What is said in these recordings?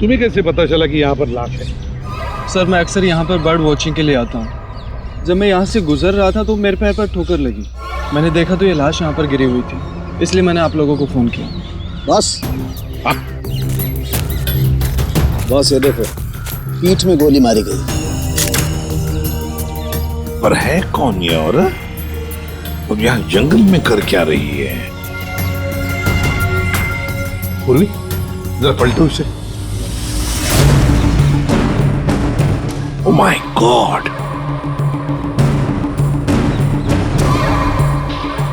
तुम्हें कैसे पता चला कि यहाँ पर लाश है? सर मैं अक्सर यहाँ पर बर्ड वॉचिंग के लिए आता हूँ। जब मैं यहाँ से गुजर रहा था तो मेरे पैर पर ठोकर लगी। मैंने देखा तो ये लाश यहाँ पर गिरी हुई थी, इसलिए मैंने आप लोगों को फोन किया। बस बस ये देखो, पीठ में गोली मारी गई। पर है कौन ये औरत? और यहाँ जंगल में कर क्या रही है? पूर्वी, जरा पलटो इसे। Oh my God!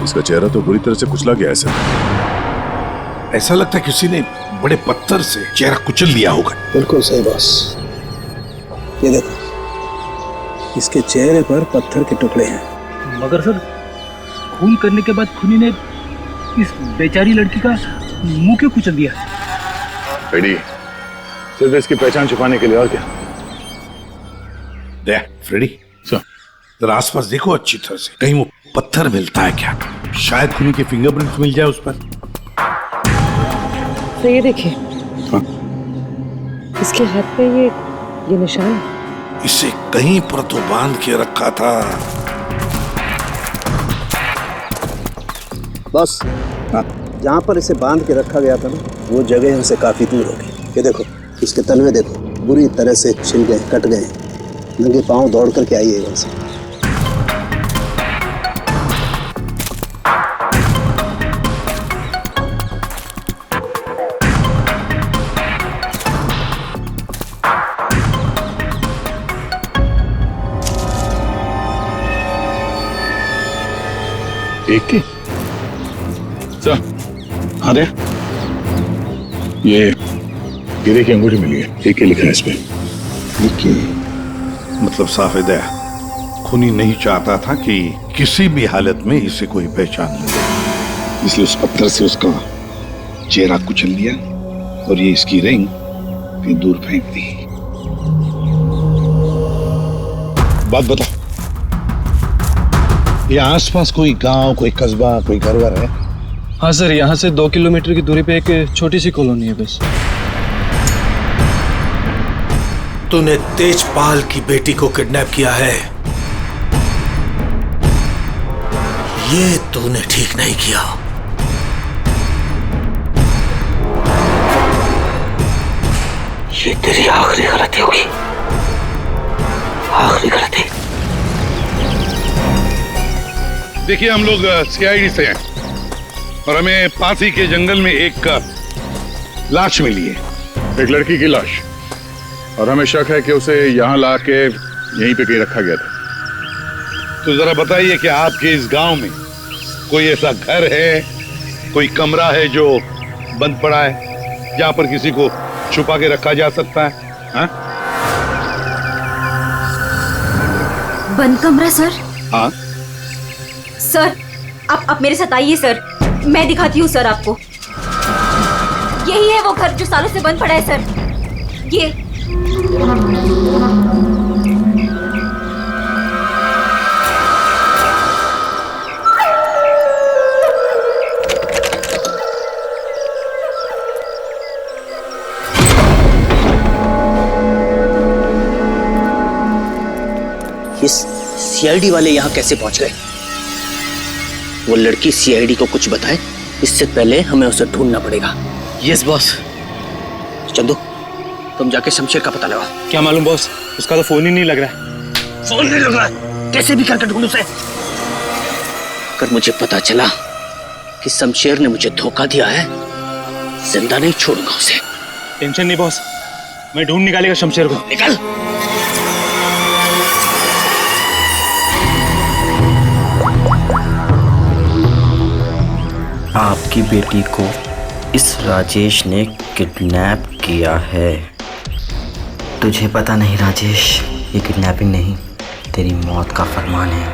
इसका चेहरा तो बुरी तरह से कुचला गया है सर। ऐसा लगता है किसी ने बड़े पत्थर से चेहरा कुचल लिया होगा। बिल्कुल सही बॉस। ये देखो, इसके चेहरे पर पत्थर के टुकड़े हैं। मगर सर, खून करने के बाद खूनी ने इस बेचारी लड़की का मुंह क्यों कुचल दिया? फ्रेडी, सिर्फ इसकी पहचान छुपाने के लिए, और क्या? देख फ्रेडी, जरा आसपास देखो अच्छी तरह से, कहीं वो पत्थर मिलता है क्या? शायद खूनी के फिंगरप्रिंट मिल जाए उस पर। तो ये देखिए, इसके हाथ पे ये निशान है। इसे कहीं पर तो बांध के रखा था। बस जहाँ पर इसे बांध के रखा गया था ना, वो जगह हमसे काफी दूर होगी। ये देखो, इसके तलवे देखो, बुरी तरह से छिल गए, कट गए। नंगे पांव दौड़ करके आई है वहां से। एक की सर। हाँ दे, ये गिरे की अंगूठी मिली है, एक लिखा है इस पे। मतलब साफ है दया, खूनी नहीं चाहता था कि किसी भी हालत में इसे कोई पहचान ले, इसलिए उस पत्थर से उसका चेहरा कुचल लिया और ये इसकी रिंग फिर दूर फेंक दी। बात बता, ये आसपास कोई गांव, कोई कस्बा, कोई घर-वर है? हाँ सर, यहाँ से 2 किलोमीटर की दूरी पे एक छोटी सी कॉलोनी है बस। तूने तेजपाल की बेटी को किडनैप किया है, ये तूने ठीक नहीं किया। ये तेरी आखिरी गलती होगी, आखिरी गलती। देखिए, हम लोग सीआईडी से हैं और हमें पास ही के जंगल में एक लाश मिली है, एक लड़की की लाश, और हमें शक है कि उसे यहाँ ला के यहीं पे कहीं रखा गया था। तो जरा बताइए कि आपके इस गांव में कोई ऐसा घर है, कोई कमरा है जो बंद पड़ा है, जहां पर किसी को छुपा के रखा जा सकता है? हाँ? बंद कमरा सर? हाँ सर, आप मेरे साथ आइए सर, मैं दिखाती हूँ सर आपको। यही है वो घर जो सालों से बंद पड़ा है सर। ये सीआईडी वाले यहाँ कैसे पहुंच गए? वो लड़की सीआईडी को कुछ बताए, इससे पहले हमें उसे ढूंढना पड़ेगा। Yes boss. चंदू, तुम जाके शमशेर का पता लगाओ। क्या मालूम बॉस, उसका तो फोन ही नहीं लग रहा है। फोन नहीं लग रहा है? कैसे भी करके ढूंढ उसे। अगर मुझे पता चला कि शमशेर ने मुझे धोखा दिया है, जिंदा नहीं छोड़ूंगा उसे। टेंशन नहीं बॉस, मैं ढूंढ निकालेगा शमशेर को। निकल। आपकी बेटी को इस राजेश ने किडनैप किया है। तुझे पता नहीं राजेश, ये किडनैपिंग नहीं, तेरी मौत का फरमान है।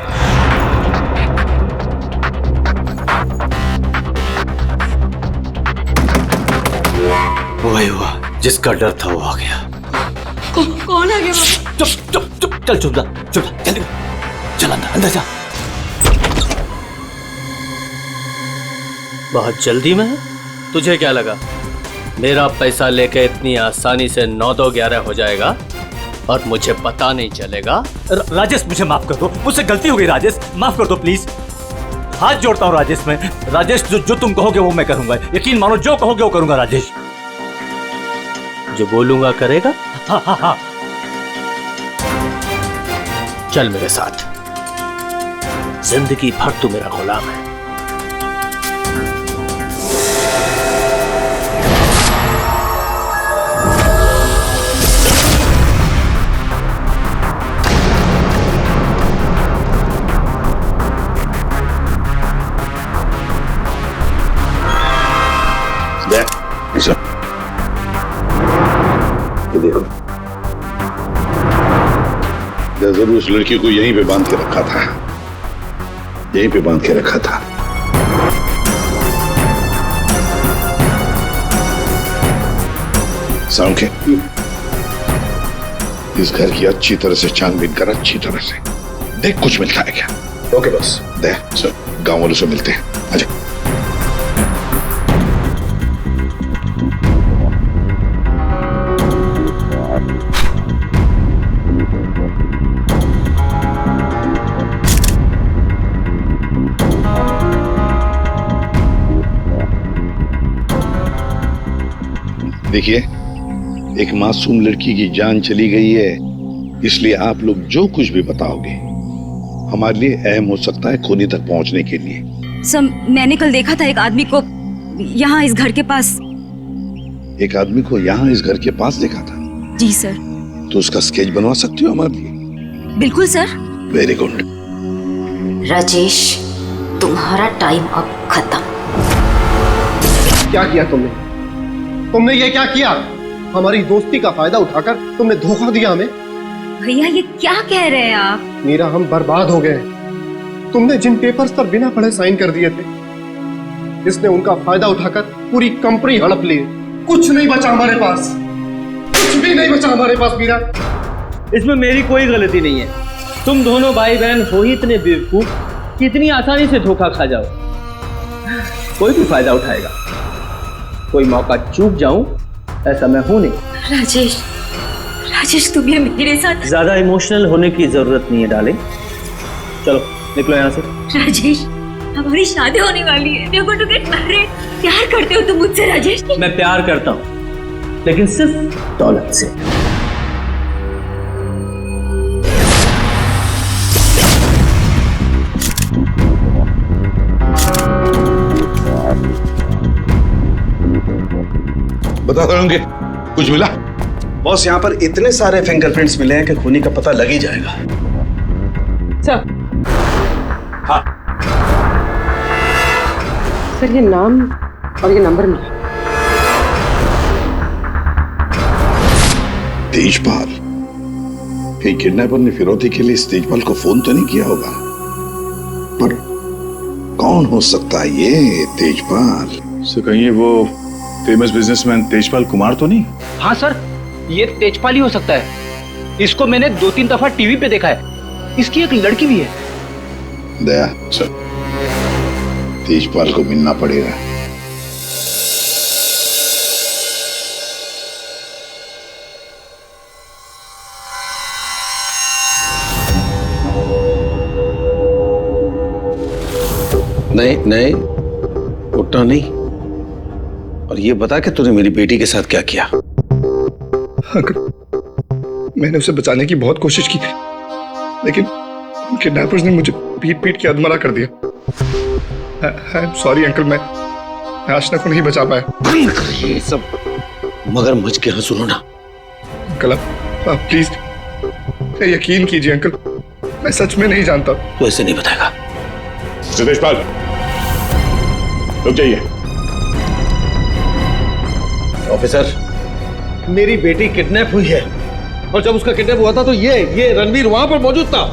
वही हुआ, जिसका डर था वो आ गया। कौन आ गया बाबा? चुप चुप चुप, चल चुप जा, चल अंदर जा। बहुत जल्दी में है? तुझे क्या लगा मेरा पैसा लेके इतनी आसानी से 9-2-11 हो जाएगा और मुझे पता नहीं चलेगा। राजेश मुझे माफ कर दो, मुझसे गलती हो गई राजेश, माफ कर दो प्लीज। हाथ जोड़ता हूँ राजेश मैं। राजेश जो तुम कहोगे वो मैं करूंगा, यकीन मानो जो कहोगे वो करूंगा राजेश। जो बोलूंगा करेगा? हाँ हाँ हाँ। चल मेरे साथ, जिंदगी भर तू मेरा गुलाम है। ये देखो, जरूर उस लड़की को यहीं पे बांध के रखा था, यहीं पे बांध के रखा था। साउंड के इस घर की अच्छी तरह से छानबीन कर, अच्छी तरह से देख कुछ मिलता है क्या। Okay boss. दे गांव वालों से मिलते हैं। आजा। देखिए, एक मासूम लड़की की जान चली गई है, इसलिए आप लोग जो कुछ भी बताओगे हमारे लिए अहम हो सकता है खूनी तक पहुंचने के लिए। सर, मैंने कल देखा था एक आदमी को यहाँ इस घर के पास। एक आदमी को यहाँ इस घर के पास देखा था? जी सर। तो उसका स्केच बनवा सकती हो हमारे लिए? बिल्कुल सर। Very good. राजेश, तुम्हारा टाइम अब खत्म। क्या किया तुमने? तुमने ये क्या किया? हमारी दोस्ती का फायदा उठाकर तुमने धोखा दिया हमें। भैया ये क्या कह रहे हैं आप? मीरा, हम बर्बाद हो गए। तुमने जिन पेपर्स पर बिना पढ़े साइन कर दिए थे, इसने उनका फायदा उठाकर पूरी कंपनी हड़प ली। कुछ नहीं बचा हमारे पास, कुछ भी नहीं बचा हमारे पास मीरा। इसमें मेरी कोई गलती नहीं है। तुम दोनों भाई बहन हो ही इतने बेवकूफ कि इतनी आसानी से धोखा खा जाओ। कोई भी फायदा उठाएगा, कोई मौका चूक जाऊं ऐसा मैं हूं नहीं। राजेश, राजेश तुम ये मेरे साथ। ज्यादा इमोशनल होने की जरूरत नहीं है डार्लिंग, चलो निकलो यहाँ से। राजेश, हमारी शादी होने वाली है। देखो टू गेट मैरिड। प्यार करते हो तुम मुझसे राजेश? मैं प्यार करता हूँ, लेकिन सिर्फ दौलत से। बता दोगे कुछ मिला? बॉस, यहाँ पर इतने सारे फिंगरप्रिंट्स मिले हैं कि खूनी का पता लग ही जाएगा। सर। हाँ सर, ये नाम और ये नंबर मिला। तेजपाल। कहीं किडनैपर ने फिरौती के लिए इस तेजपाल को फोन तो नहीं किया होगा, पर कौन हो सकता है ये तेजपाल? सो कहीं वो फेमस बिजनेसमैन तेजपाल कुमार तो नहीं? हाँ सर, ये तेजपाल ही हो सकता है। इसको मैंने 2-3 दफा टीवी पे देखा है। इसकी एक लड़की भी है। दया सर, तेजपाल को मिलना पड़ेगा। नहीं नहीं, उठना नहीं। और ये बता कि तूने मेरी बेटी के साथ क्या किया? मैंने उसे बचाने की बहुत कोशिश की, लेकिन किडनैपर्स ने मुझे पीट पीट के अधमरा कर दिया। आई एम सॉरी अंकल, मैं आशना को नहीं बचा पाया। बंद कर ये सब मगरमच्छ के हंसुलो ना। अंकल आप प्लीज यकीन कीजिए अंकल, मैं सच में नहीं जानता। तू ऐसे नहीं बताएगा। तेजपाल रुक जाइए। ऑफिसर, मेरी बेटी किडनैप हुई है, और जब उसका किडनैप हुआ था तो ये रणवीर वहां पर मौजूद था।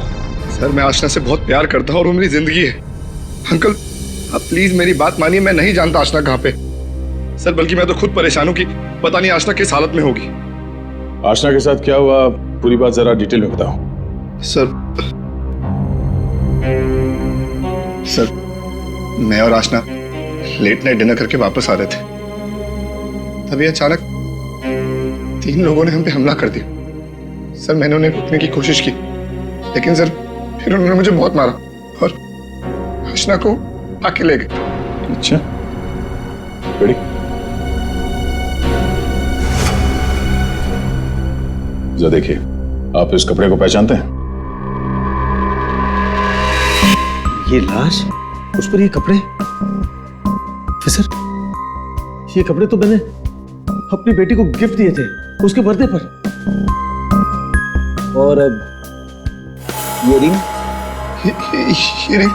सर, मैं आशना से बहुत प्यार करता हूं और वो मेरी जिंदगी है। अंकल आप प्लीज मेरी बात मानिए, मैं नहीं जानता आशना कहाँ पे। सर बल्कि मैं तो खुद परेशान हूँ कि पता नहीं आशना किस हालत में होगी। आशना के साथ क्या हुआ, पूरी बात जरा डिटेल में बताओ। सर, मैं और आशना लेट नाइट डिनर करके वापस आ रहे थे। तभी अचानक 3 लोगों ने हम पे हमला कर दिया। सर मैंने उन्हें रोकने की कोशिश की, लेकिन सर फिर उन्होंने मुझे बहुत मारा और अर्चना को आके ले गए। अच्छा, बड़ी जरा देखिए, आप इस कपड़े को पहचानते हैं? ये लाश, उस पर ये कपड़े। ऑफिसर, ये कपड़े तो मैंने अपनी बेटी को गिफ्ट दिए थे उसके बर्थडे पर। और अब ये रिंग। ये रिंग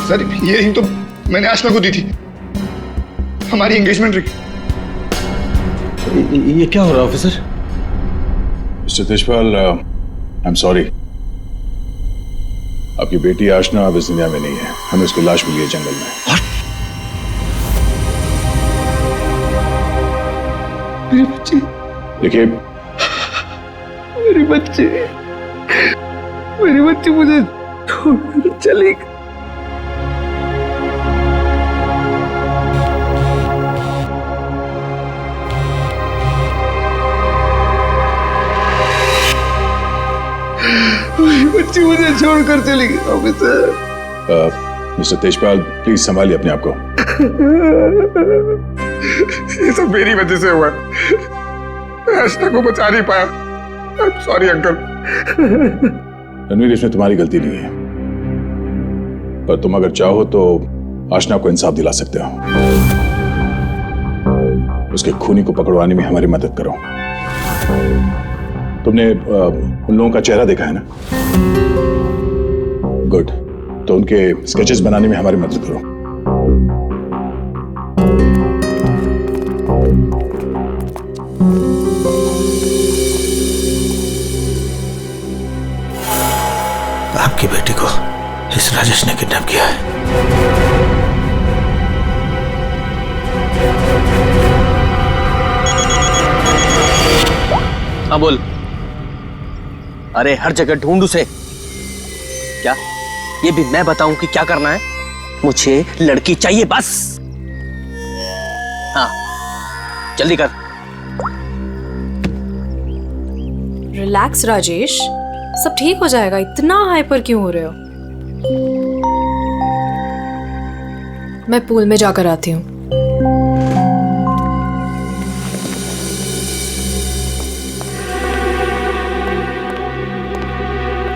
सर, ये रिंग तो मैंने आशना को दी थी, हमारी एंगेजमेंट रिंग। ये क्या हो रहा है officer? Mister Tejpal, I am sorry, आपकी बेटी आशना अब इस दुनिया में नहीं है। हमें उसकी लाश मिली है जंगल में। मेरी बच्ची, देखिए, मेरी बच्ची, मेरी बच्ची मुझे छोड़कर चली गई। मेरी बच्ची मुझे छोड़कर चली गई ऑफिसर। मिस्टर तेजपाल, प्लीज संभालिए अपने आप को। ये सब मेरी वजह से हुआ, मैं आशना को बचा नहीं पाया। Sorry uncle. रणवीर, इसमें तुम्हारी गलती नहीं है, पर तुम अगर चाहो तो आशना को इंसाफ दिला सकते हो। उसके खूनी को पकड़वाने में हमारी मदद करो। तुमने उन लोगों का चेहरा देखा है ना? गुड, तो उनके स्केचेस बनाने में हमारी मदद करो। आपकी बेटी को इस राजेश ने किडनैप किया है। हाँ बोल। अरे हर जगह ढूंढ उसे। क्या ये भी मैं बताऊं कि क्या करना है? मुझे लड़की चाहिए बस। हाँ जल्दी कर। रिलैक्स राजेश, सब ठीक हो जाएगा। इतना हाइपर क्यों हो रहे हो? मैं पूल में जाकर आती हूँ।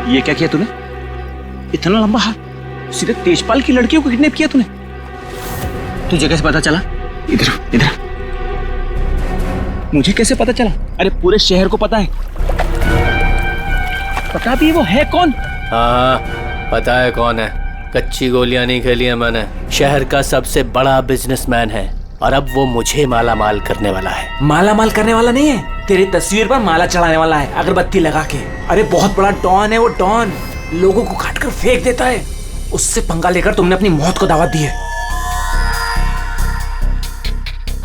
ये क्या किया तूने? इतना लंबा हाथ, सीधे तेजपाल की लड़कियों को किडनैप किया तूने? तुझे कैसे पता चला? इधर इधर, मुझे कैसे पता चला? अरे पूरे शहर को पता है। पता भी वो है कौन? हाँ पता है कौन है। कच्ची गोलियां नहीं खेली है मैंने। शहर का सबसे बड़ा बिजनेसमैन है और अब वो मुझे माला माल करने वाला है। माला माल करने वाला नहीं है, तेरी तस्वीर पर माला चढ़ाने वाला है, अगरबत्ती लगा के। अरे बहुत बड़ा डॉन है वो। डॉन लोगों को काट कर फेंक देता है। उससे पंगा लेकर तुमने अपनी मौत को दावत दी है।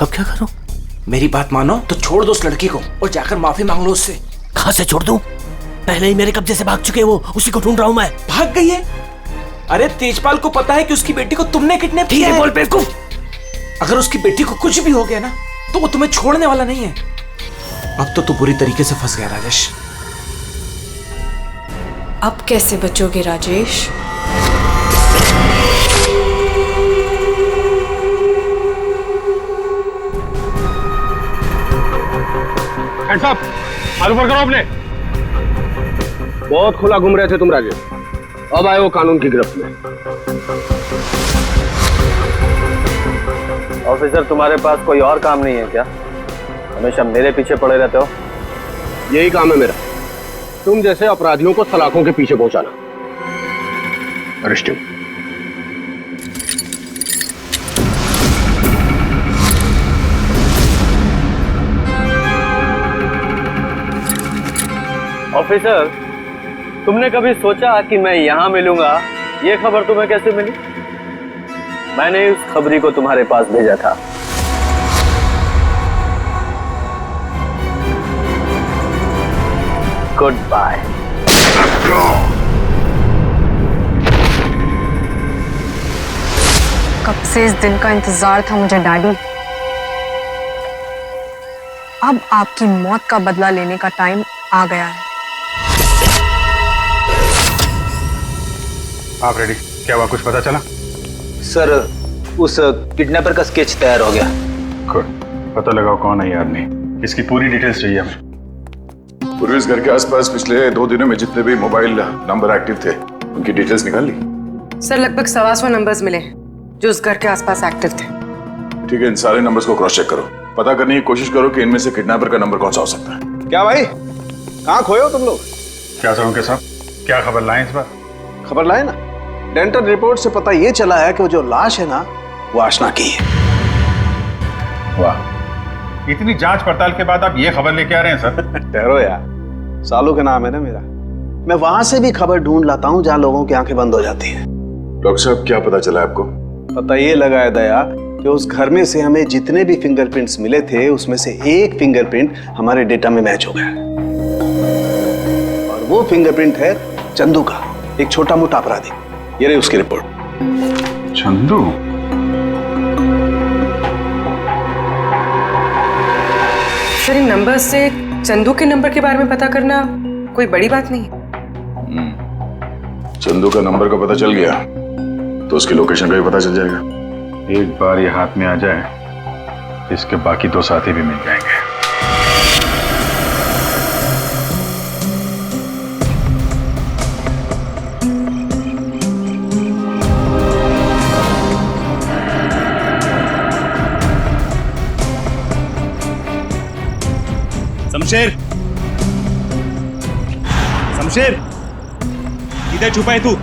अब क्या करूं? मेरी बात मानो तो छोड़ दो उस लड़की को और जाकर माफी मांग लो उससे। कहां से छोड़ दूं? पहले ही मेरे कब्जे से भाग चुके वो, उसी को ढूंढ रहा हूं मैं। भाग गई है? अरे तेजपाल को पता है कि उसकी बेटी को तुमने किडनैप किया है। बोल बेवकूफ। अगर उसकी बेटी को कुछ भी हो गया ना तो वो तुम्हें छोड़ने वाला नहीं है। अब तो तू बुरी तरीके से फंस गया राजेश। अब कैसे बचोगे राजेश? हैंड्स अप, हाथ ऊपर करो अपने। बहुत खुला घूम रहे थे तुम राजेश, अब आए हो कानून की गिरफ्त में। ऑफिसर तुम्हारे पास कोई और काम नहीं है क्या? हमेशा मेरे पीछे पड़े रहते हो। यही काम है मेरा, तुम जैसे अपराधियों को सलाखों के पीछे पहुंचाना। Arrest him. ऑफिसर, तुमने कभी सोचा कि मैं यहां मिलूंगा? ये खबर तुम्हें कैसे मिली? मैंने उस खबरी को तुम्हारे पास भेजा था। Good bye. कब से इस दिन का इंतजार था मुझे डैडी। अब आपकी मौत का बदला लेने का टाइम आ गया है। आप रेडी? क्या हुआ, कुछ पता चला? सर, उस किडनैपर का स्केच तैयार हो गया। गुड, पता लगाओ कौन है ये आदमी। इसकी पूरी डिटेल्स चाहिए हमें। पूर्वी इस घर के आसपास पिछले 2 दिनों में जितने भी मोबाइल नंबर एक्टिव थे उनकी डिटेल्स निकाल ली? सर लगभग 125 नंबर्स मिले जो उस घर के आसपास एक्टिव थे। ठीक है, इन सारे नंबर्स को क्रॉस चेक करो, पता करने की कोशिश करो कि इनमें से किडनैपर का नंबर कौन सा हो सकता है। क्या भाई, कहाँ खोए हो तुम लोग? क्या करूं के साहब, क्या खबर लाएं इस बार? खबर लाए ना, डेंटल रिपोर्ट से पता ये चला है कि वो जो लाश है ना वो आशना की है। वाह, इतनी जांच पड़ताल के बाद आप ये खबर लेके आ रहे हैं सर? ठहरो यार, सालू का नाम है ना मेरा, मैं वहां से भी खबर ढूंढ लाता हूँ जहाँ लोगों की आंखें बंद हो जाती हैं। डॉक्टर साहब, क्या पता चला आपको? पता ये लगा है दया कि उस घर में से हमें जितने भी फिंगरप्रिंट्स मिले थे उसमें से एक फिंगरप्रिंट हमारे डेटा में मैच हो गया, और वो फिंगरप्रिंट है चंदू का, एक छोटा मोटा अपराधी। ये रही उसकी रिपोर्ट। चंदू? सर इन नंबर से चंदू के नंबर के बारे में पता करना कोई बड़ी बात नहीं है। चंदू का नंबर का पता चल गया तो उसकी लोकेशन का भी पता चल जाएगा। एक बार ये हाथ में आ जाए इसके बाकी 2 साथी भी मिल जाएंगे। शमशेर, शमशेर, किधर छुपा है तू?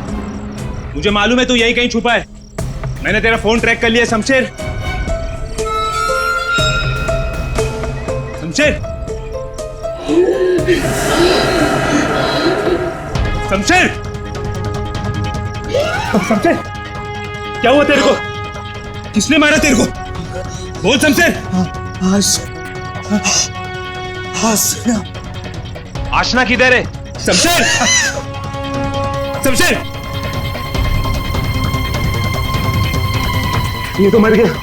मुझे मालूम है तू यही कहीं छुपा है। मैंने तेरा फोन ट्रैक कर लिया। शमशेर, शमशेर, शमशेर, शमशेर, क्या हुआ तेरे को? किसने मारा तेरे को? बोल शमशेर। आशना किधर है? शमशेर, शमशेर, ये तो मर गया।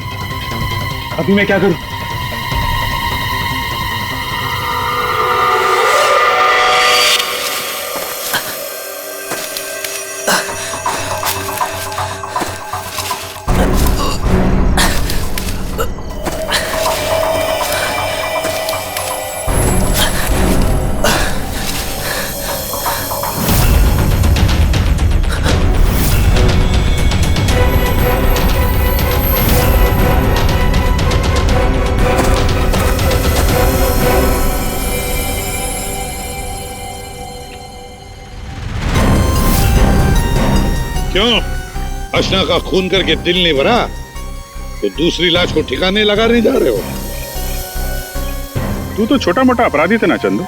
अभी मैं क्या करूं? क्यों, आशना का खून करके दिल नहीं भरा तो दूसरी लाश को ठिकाने लगा नहीं जा रहे हो? तू तो छोटा मोटा अपराधी था ना चंदू,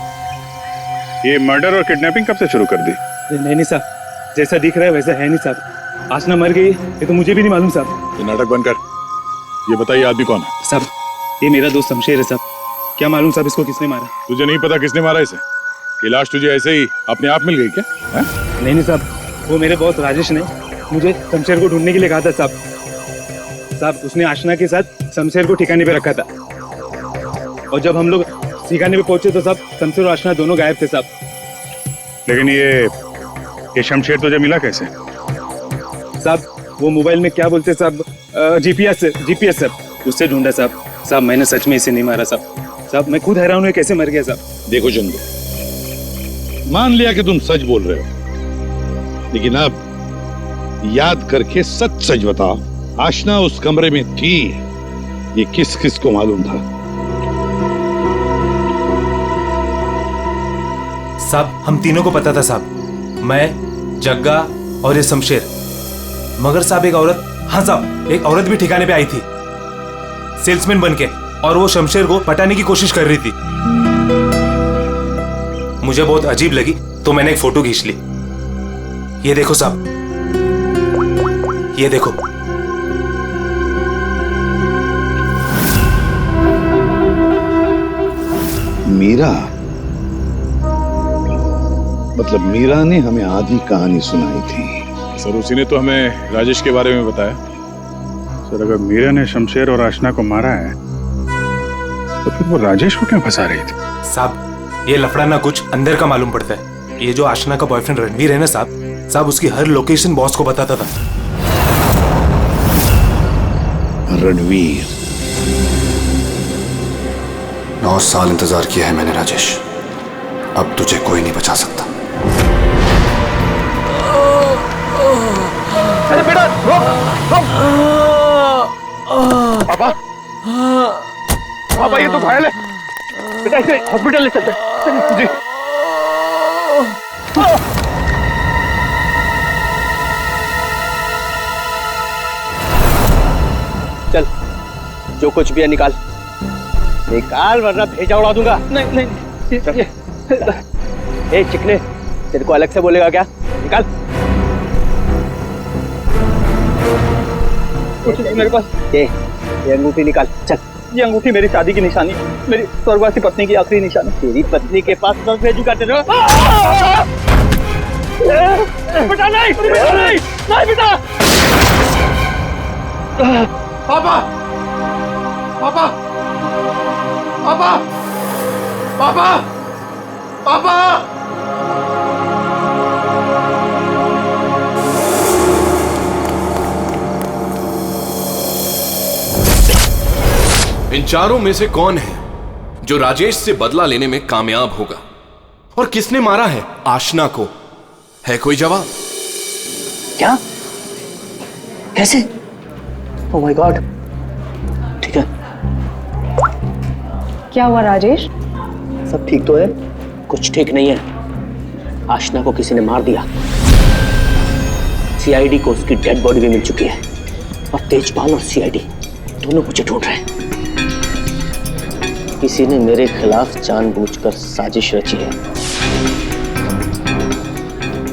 ये मर्डर और किडनैपिंग कब से शुरू कर दी? नहीं साहब, जैसा दिख रहा है वैसा है नहीं साहब। आशना मर गई ये तो मुझे भी नहीं मालूम साहब। ये नाटक बंद कर, ये बताइए आदमी कौन है? साहब ये मेरा दोस्त शमशेर है साहब। क्या मालूम साहब इसको किसने मारा? तुझे नहीं पता किसने मारा इसे? ये लाश तुझे ऐसे ही अपने आप मिल गई क्या? नहीं साहब, वो मेरे बॉस राजेश ने मुझे शमशेर को ढूंढने के लिए कहा था साहब। साहब उसने आशना के साथ शमशेर को ठिकाने पे रखा था, और जब हम लोग ठिकाने पे पहुंचे तो साहब शमशेर और आशना दोनों गायब थे साहब। लेकिन ये शमशेर तुझे मिला कैसे? साहब वो मोबाइल में क्या बोलते साहब, जीपीएस सर, उससे ढूंढा साहब। साहब मैंने सच में इसे नहीं मारा साहब। साहब मैं खुद हैरान हूँ कैसे मर गया साहब। देखो चंदू, मान लिया कि तुम सच बोल रहे हो, लेकिन अब याद करके सच सच बताओ, आशना उस कमरे में थी, ये किस किस को मालूम था? साहब हम तीनों को पता था साहब, मैं, जग्गा और ये शमशेर। मगर साहब एक औरत, हाँ साहब एक औरत भी ठिकाने पे आई थी सेल्समैन बनके, और वो शमशेर को पटाने की कोशिश कर रही थी। मुझे बहुत अजीब लगी तो मैंने एक फोटो खींच ली। ये देखो साहब, ये देखो। मीरा, मतलब मीरा ने हमें आधी कहानी सुनाई थी। सर उसी ने तो हमें राजेश के बारे में बताया। सर अगर मीरा ने शमशेर और आशना को मारा है तो फिर वो राजेश को क्यों फंसा रही थी? साहब ये लफड़ा ना कुछ अंदर का मालूम पड़ता है। ये जो आशना का बॉयफ्रेंड रणवीर है ना साहब उसकी हर लोकेशन बॉस को बताता था। रणवीर 9 साल इंतजार किया है मैंने राजेश, अब तुझे कोई नहीं बचा सकता। अरे बेटा पापा पापा ये तो घायल है बेटा, इसे हॉस्पिटल ले चलते हैं। जी चल जो कुछ भी है निकाल निकाल वरना भेजा उड़ा दूंगा। नहीं ए चिकने तेरे को अलग से बोलेगा क्या? निकाल मेरे पास ये अंगूठी निकाल। चल ये अंगूठी मेरी शादी की निशानी, मेरी स्वर्गवासी पत्नी की आखिरी निशानी। तेरी पत्नी के पास दस भेजूंगा तेरे। बेटा नहीं बेटा पापा पापा पापा पापा पापा इन चारों में से कौन है जो राजेश से बदला लेने में कामयाब होगा? और किसने मारा है आशना को? है कोई जवाब? क्या? कैसे? Oh my God. ठीक है, क्या हुआ राजेश? सब ठीक तो है? कुछ ठीक नहीं है। आशना को किसी ने मार दिया। सीआईडी को उसकी डेड बॉडी भी मिल चुकी है और तेजपाल और सीआईडी दोनों मुझे ढूंढ रहे हैं। किसी ने मेरे खिलाफ जानबूझकर साजिश रची है।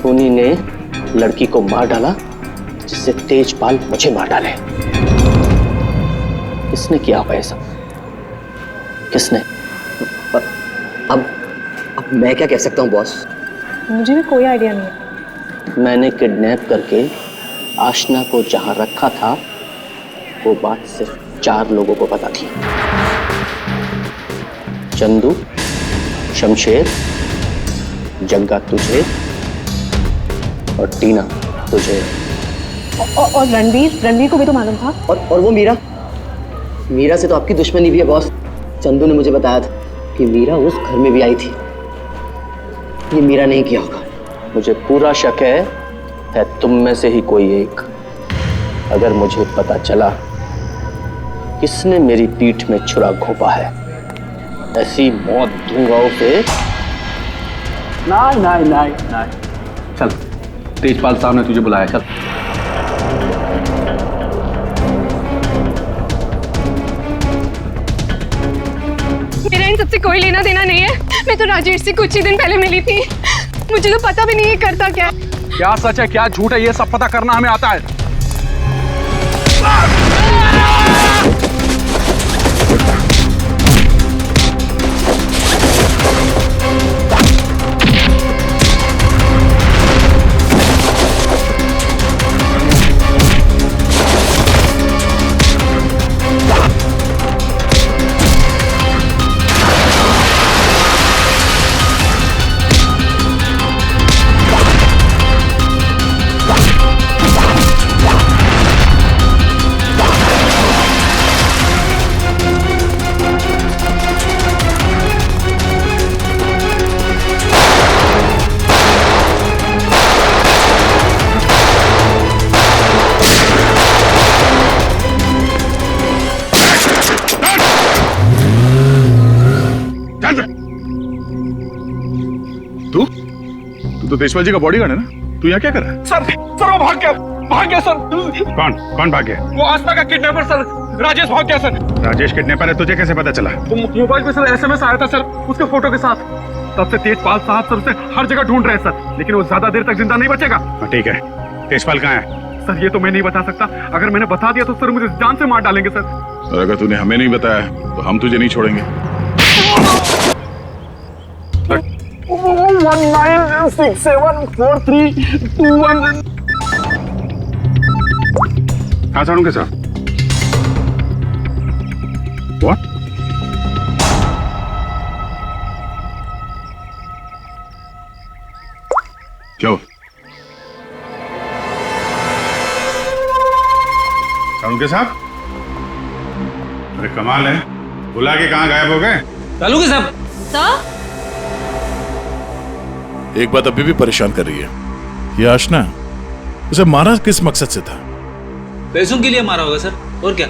उन्हीं ने लड़की को मार डाला जिससे तेजपाल मुझे मार डाले। किसने किया होगा ये सब? किसने? अब मैं क्या कह सकता हूँ बॉस? मुझे भी कोई आइडिया नहीं है। मैंने किडनैप करके आशना को जहां रखा था वो बात सिर्फ 4 लोगों को पता थी। चंदू, शमशेर, जग्गा तुझे और टीना तुझे। और रणवीर को भी तो मालूम था। और वो मीरा से तो आपकी दुश्मनी भी है बॉस। चंदू ने मुझे बताया था कि मीरा उस घर में भी आई थी। ये मीरा नहीं किया होगा। मुझे पूरा शक है तुम में से ही कोई एक। अगर मुझे पता चला किसने मेरी पीठ में छुरा घोंपा है, ऐसी मौत दूंगा उसे। नहीं चल, तेजपाल साहब ने तुझे बुलाया। चल मेरा इन सबसे कोई लेना देना नहीं है। मैं तो राजेश से कुछ ही दिन पहले मिली थी। मुझे तो पता भी नहीं है करता क्या सच है क्या झूठ है ये सब पता करना हमें आता है। तो तेजपाल जी का बॉडीगार्ड है ना? तू यहाँ क्या कर रहा है? सर वो भाग गया सर। कौन भाग गया? वो आस्था का किडनैपर सर, राजेश भाग गया सर। राजेश किडनैपर है, तुझे कैसे पता चला? मोबाइल पे सर SMS आया था सर उसके फोटो के साथ। तब से तेजपाल साहब सर उसे हर जगह ढूंढ रहे हैं सर, लेकिन वो ज्यादा देर तक जिंदा नहीं बचेगा। ठीक है, तेजपाल कहाँ है? सर ये तो मैं नहीं बता सकता। अगर मैंने बता दिया तो सर मुझे जान से मार डालेंगे सर। और अगर तूने हमें नहीं बताया तो हम तुझे नहीं छोड़ेंगे। 19674321। कहाँ साड़ू के साथ? What? क्या हुआ? उनके साथ? अरे कमाल है, बुला के कहाँ गायब हो गए? तालुके साहब। एक बात अभी भी परेशान कर रही है, ये आशना उसे मारा किस मकसद से था? पैसों के लिए मारा होगा सर, और क्या?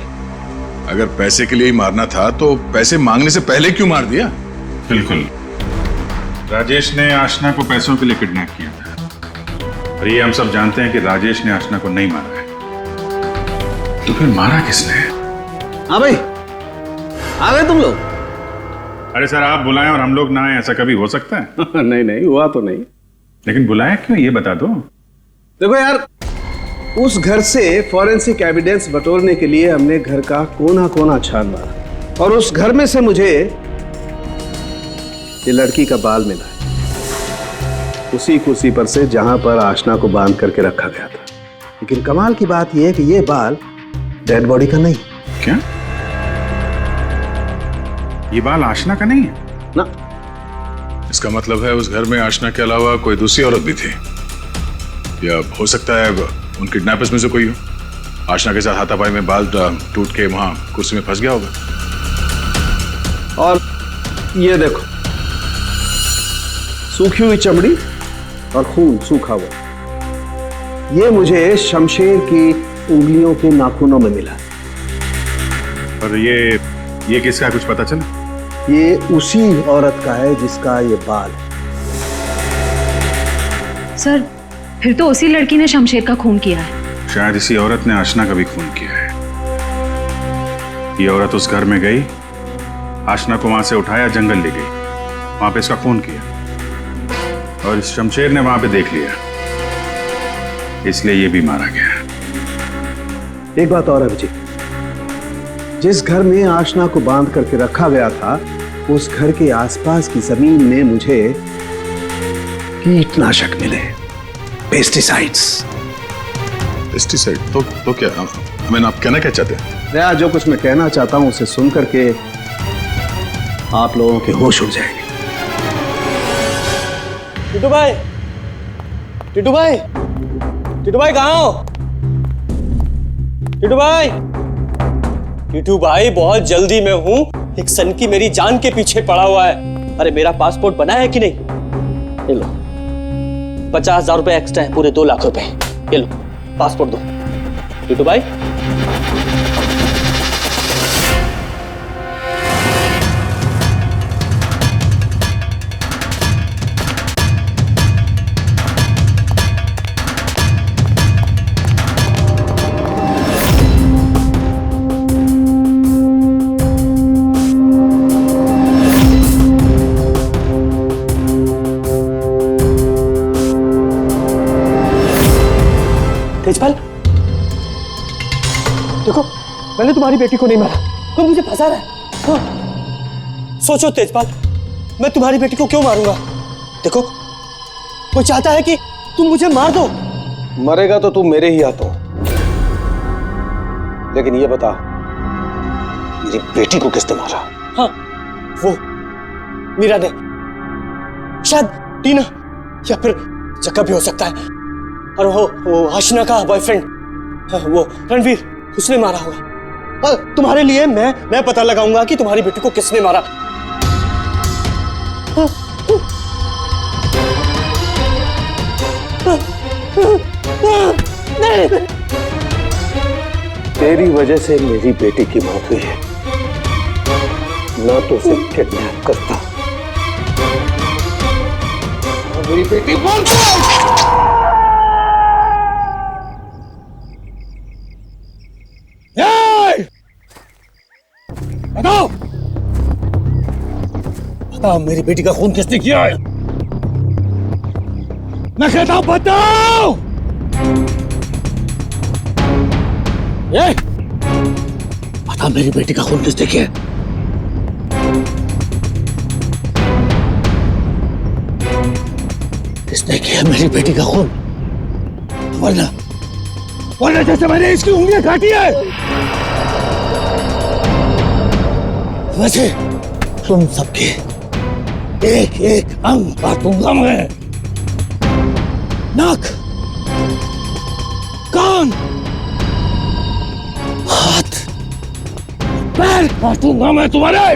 अगर पैसे के लिए ही मारना था तो पैसे मांगने से पहले क्यों मार दिया? बिल्कुल, राजेश ने आशना को पैसों के लिए किडनैप किया था, और ये हम सब जानते हैं कि राजेश ने आशना को नहीं मारा है। तो फिर मारा किसने? हाँ भाई, आ गए तुम लोग? अरे सर, आप बुलाएं और हम लोग ना आए, ऐसा कभी हो सकता है? नहीं नहीं, हुआ तो नहीं। लेकिन बुलाएं क्यों, ये बता दो। देखो यार, उस घर से फॉरेंसिक एविडेंस बटोरने के लिए हमने घर का कोना कोना छान मारा, और उस घर में से मुझे ये लड़की का बाल मिला है, उसी कुर्सी पर से जहां पर आशना को बांध करके रखा गया था। लेकिन कमाल की बात यह है कि ये बाल डेड बॉडी का नहीं। क्या? ये बाल आशना का नहीं है? ना। इसका मतलब है उस घर में आशना के अलावा कोई दूसरी औरत भी थी, या हो सकता है उन किडनैपर्स में से कोई हो। आशना के साथ हाथापाई में बाल टूट के वहां कुर्सी में फंस गया होगा। और ये देखो, सूखी हुई चमड़ी और खून सूखा हुआ, ये मुझे शमशेर की उंगलियों के नाखूनों में मिला। और ये किसका, कुछ पता चला? ये उसी औरत का है जिसका ये बाल। सर, फिर तो उसी लड़की ने शमशेर का खून किया है। शायद इसी औरत ने आशना का भी खून किया है। ये औरत उस घर में गई, आशना को वहां से उठाया, जंगल ले गई, वहां पे इसका खून किया, और इस शमशेर ने वहां पे देख लिया, इसलिए ये भी मारा गया। एक बात और है जी, जिस घर में आशना को बांध करके रखा गया था, उस घर के आसपास की जमीन में मुझे कीटनाशक मिले, पेस्टिसाइड्स। पेस्टिसाइड? तो क्या, मैंने आप कहना क्या चाहते हैं? मैं जो कुछ मैं कहना चाहता हूं उसे सुन करके आप लोगों के होश उड़ जाएंगे। टिटू भाई, टिटू भाई, टिटू भाई कहाँ हो? टिटू भाई, टिटू भाई बहुत जल्दी में हूँ, एक सनकी मेरी जान के पीछे पड़ा हुआ है। अरे मेरा पासपोर्ट बना है कि नहीं? ये लो, 50,000 रुपए एक्स्ट्रा है, पूरे 2 लाख रुपए। ये लो पासपोर्ट दो। टिटू भाई, तेजपाल, देखो मैंने तुम्हारी बेटी को नहीं मारा, कोई मुझे फंसा रहा है। हाँ। सोचो तेजपाल, मैं तुम्हारी बेटी को क्यों मारूंगा? देखो, कोई चाहता है कि तुम मुझे मार दो। मरेगा तो तू मेरे ही हाथों, लेकिन ये बता, मेरी बेटी को किसने मारा? हाँ, वो मीरा ने, शायद टीना, या फिर जक्का भी हो सकता है। और वो आशना का बॉयफ्रेंड, वो रणवीर, उसने मारा होगा। तुम्हारे लिए मैं पता लगाऊंगा कि तुम्हारी बेटी को किसने मारा। तेरी वजह से मेरी बेटी की मौत हुई है, ना तो उसे किडनैप करता, मेरी बेटी बताओ, बताओ मेरी बेटी का खून किसने किया है? मैं कहता हूं बताओ। ये बता, मेरी बेटी का खून किसने किया है? किसने किया मेरी बेटी का खून? वरना जैसे मैंने इसकी उंगलियां काटी है, वैसे तुम सबके एक एक अंग काटूंगा मैं। नाक, कान, हाथ, पैर काटूंगा मैं तुम्हारे।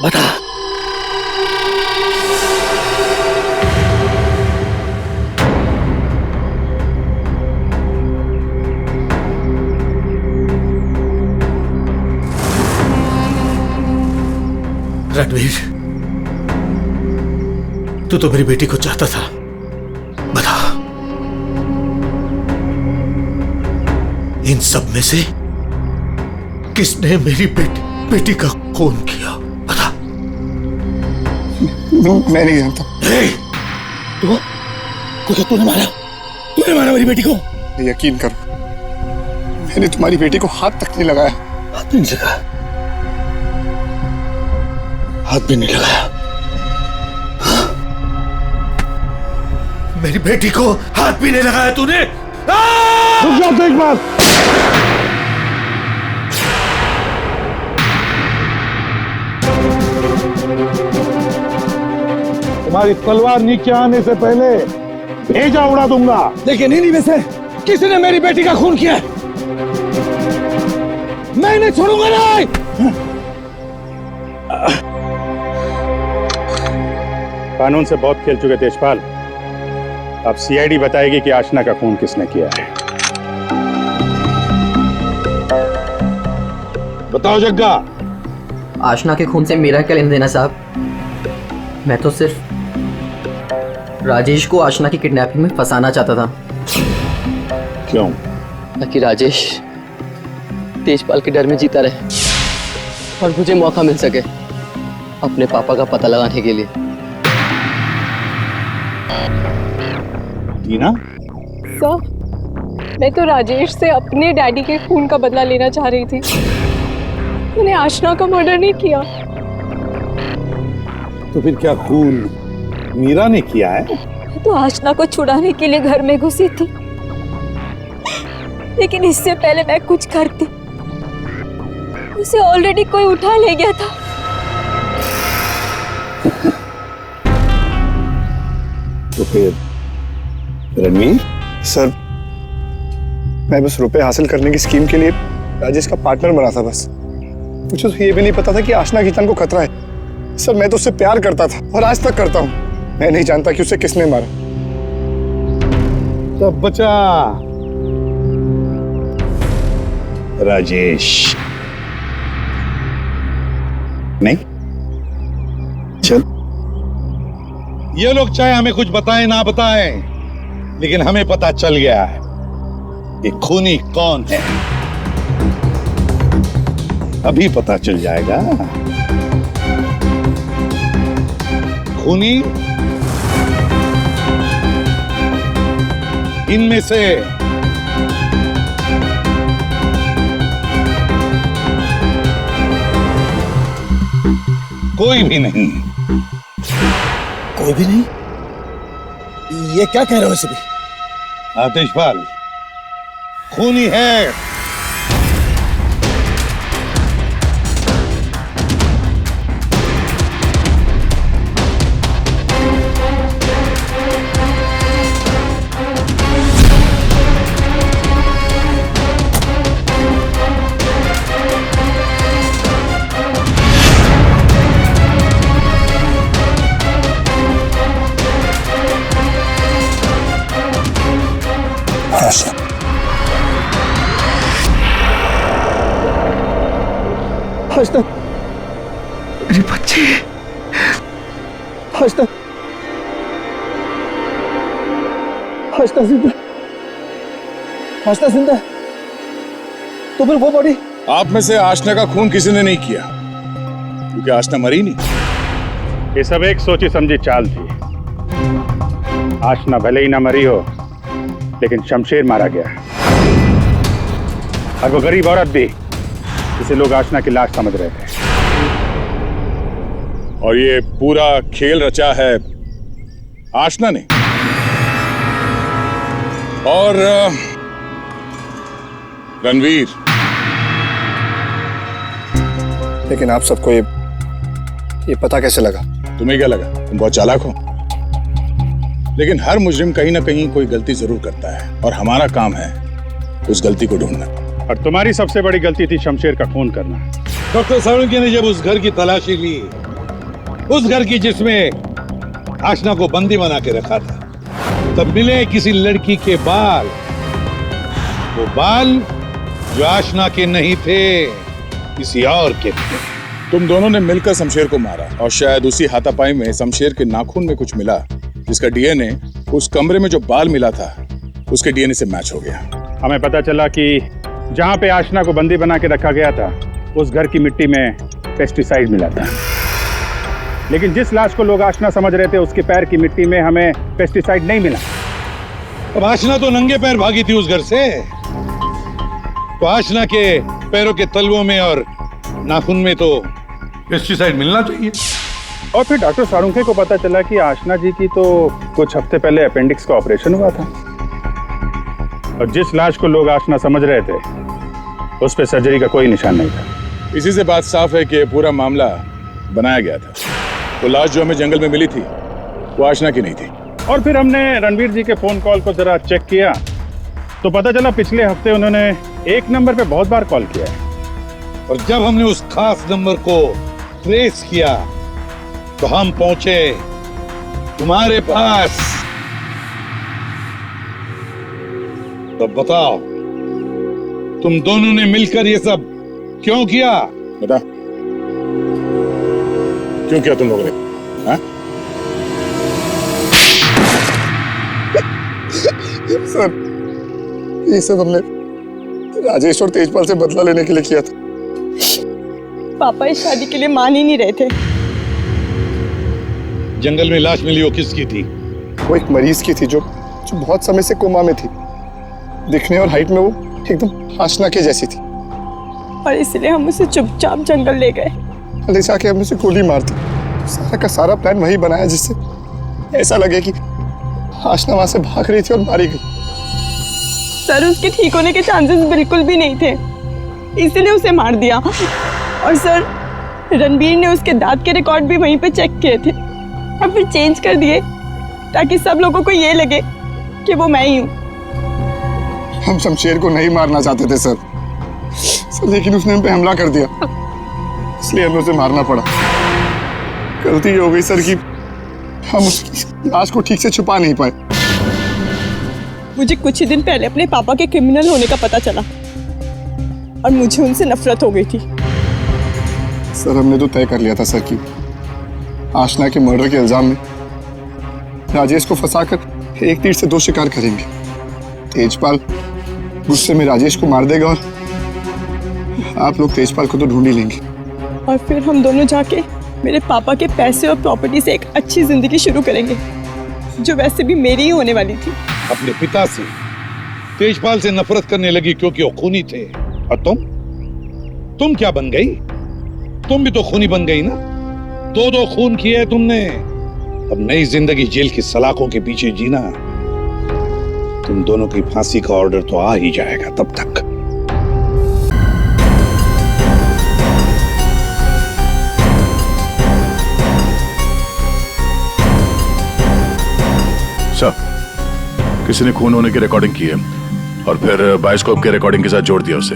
बता, रणवीर, तू तो मेरी बेटी को चाहता था। बता, इन सब में से किसने मेरी बेटी का खून किया? बता। मैं नहीं जानता। तो तूने मारा मेरी बेटी को? यकीन करो, मैंने तुम्हारी बेटी को हाथ तक नहीं लगाया। हाथ भी नहीं लगाया? हाथ भी नहीं लगाया? मेरी बेटी को हाथ भी नहीं लगाया तूने? रुक जाओ एक बार। तुम्हारी तलवार नीचे आने से पहले भेजा उड़ा दूंगा। लेकिन इन्हीं में से किसने मेरी बेटी का खून किया? मैं इन्हें छोड़ूंगा नहीं। कानून से बहुत खेल चुके तेजपाल। अब सीआईडी बताएगी कि आशना का खून किसने किया है। बताओ जग्गा। आशना के खून से मेरा क्या लेना देना साहब? मैं तो सिर्फ राजेश को आशना की किडनैपिंग में फंसाना चाहता था। क्यों? ताकि राजेश तेजपाल के डर में जीता रहे और मुझे मौका मिल सके अपने पापा का पता लगाने के लिए। टीना? सर, मैं तो राजेश से अपने डैडी के खून का बदला लेना चाह रही थी। मैंने आशना का मर्डर नहीं किया। तो फिर क्या खून मीरा ने किया है? मैं तो आशना को छुड़ाने के लिए घर में घुसी थी, लेकिन इससे पहले मैं कुछ करती उसे ऑलरेडी कोई उठा ले गया था। तो फिर रणवीर? सर, मैं बस रुपए हासिल करने की स्कीम के लिए राजेश का पार्टनर बना था। बस मुझे तो ये भी नहीं पता था कि आशना की जान को खतरा है। सर, मैं तो उससे प्यार करता था और आज तक करता हूँ। मैं नहीं जानता कि उसे किसने मारा। तब बचा राजेश। नहीं? चल, ये लोग चाहे हमें कुछ बताएं ना बताएं, लेकिन हमें पता चल गया है ये खूनी कौन है। अभी पता चल जाएगा। खूनी इनमें से कोई भी नहीं। कोई भी नहीं? ये क्या कह रहे हो सभी? आतिशपाल खूनी है। आशना, मेरी बच्ची। आशना, आशना जिंदा। आशना जिंदा। तो फिर वो बॉडी? आप में से आशना का खून किसी ने नहीं किया, क्योंकि आशना मरी नहीं। ये सब एक सोची समझी चाल थी। आशना भले ही ना मरी हो, लेकिन शमशेर मारा गया। और वो गरीब औरत भी, जिसे लोग आशना की लाश समझ रहे थे। और ये पूरा खेल रचा है आशना ने। और रणवीर। लेकिन आप सबको ये पता कैसे लगा? तुम्हें क्या लगा तुम बहुत चालाक हो? लेकिन हर मुजरिम कहीं ना कहीं कोई गलती जरूर करता है और हमारा काम है उस गलती को ढूंढना। और तुम्हारी सबसे बड़ी गलती थी शमशेर का खून करना। डॉक्टर साळुंखे ने जब उस घर की तलाशी ली, उस घर की जिसमें आशना को बंदी बना के रखा था, तब मिले किसी लड़की के बाल। वो बाल जो आशना के नहीं थे, किसी और के थे। तुम दोनों ने मिलकर शमशेर को मारा और शायद उसी हाथापाई में शमशेर के नाखून में कुछ मिला, जिसका डीएनए उस कमरे में जो बाल मिला था उसके डीएनए से मैच हो गया। हमें पता चला कि जहां पे आशना को बंदी बना के रखा गया था उस घर की मिट्टी में पेस्टिसाइड मिला था। लेकिन जिस लाश को लोग आशना समझ रहे थे उसके पैर की मिट्टी में हमें पेस्टिसाइड नहीं मिला। अब आशना तो नंगे पैर भागी थी उस घर से, तो आशना के पैरों के तलवों में और नाखून में तो पेस्टिसाइड मिलना चाहिए। और फिर डॉक्टर साळुंखे को पता चला कि आशना जी की तो कुछ हफ्ते पहले अपेंडिक्स का ऑपरेशन हुआ था और जिस लाश को लोग आशना समझ रहे थे उस पे सर्जरी का कोई निशान नहीं था। इसी से बात साफ है कि पूरा मामला बनाया गया था। वो लाश जो हमें जंगल में मिली थी वो आशना की नहीं थी। और फिर हमने रणवीर जी के फोन कॉल को जरा चेक किया तो पता चला पिछले हफ्ते उन्होंने एक नंबर पे बहुत बार कॉल किया है। और जब हमने उस खास नंबर को ट्रेस किया तो हम पहुंचे तुम्हारे पास। तो बताओ, तुम दोनों ने मिलकर ये सब क्यों किया? बता क्यों किया तुम लोगों ने? हाँ? सर, ये सब हमने राजेश और तेजपाल से बदला लेने के लिए किया था। पापा इस शादी के लिए मान ही नहीं रहे थे। जंगल में लाश मिली वो किसकी थी? वो एक मरीज की थी जो बहुत समय से कोमा में थी। दिखने और हाइट में वो एकदम आशना के जैसी थी। और इसलिए हम उसे चुपचाप जंगल ले गए। ले जाके हमने उसे गोली मार दी। सारा का सारा प्लान वही बनाया जिससे ऐसा लगे कि आशना वहां से भाग रही थी और मारी गई। सर, उसके ठीक होने के चांसेस बिल्कुल भी नहीं थे, इसीलिए उसे मार दिया। और सर, रणबीर ने उसके दांत के रिकॉर्ड भी वहीं पे चेक किए थे और फिर चेंज कर दिए ताकि सब लोगों को ये लगे कि वो मैं ही हूँ। हम शमशेर को नहीं मारना चाहते थे सर, लेकिन उसने हम पे हमला कर दिया, इसलिए हमें उसे मारना पड़ा। गलती ये हो गई सर कि हम उसकी लाश को ठीक से छुपा नहीं पाए। मुझे कुछ ही दिन पहले अपने पापा के क्रिमिनल होने का पता चला और मुझे उनसे नफरत हो गई थी। सर, हमने तो तय कर लिया था सर कि आशना के मर्डर के इल्जाम में राजेश को फंसाकर एक तीर से दो शिकार करेंगे। तेजपाल गुस्से में राजेश को मार देगा और आप लोग तेजपाल को तो ढूंढ ही लेंगे। और फिर हम दोनों जाके मेरे पापा के पैसे और प्रॉपर्टी से एक अच्छी जिंदगी शुरू करेंगे, जो वैसे भी मेरी ही होने वाली थी। अपने पिता से, तेजपाल से नफरत करने लगी क्योंकि वो खूनी थे। और तुम क्या बन गई? तुम भी तो खूनी बन गई ना। दो खून किए तुमने। अब नई जिंदगी जेल की सलाखों के पीछे जीना। तुम दोनों की फांसी का ऑर्डर तो आ ही जाएगा तब तक। सर, किसी ने खून होने की रिकॉर्डिंग की है और फिर बायोस्कोप के रिकॉर्डिंग के साथ जोड़ दिया उसे।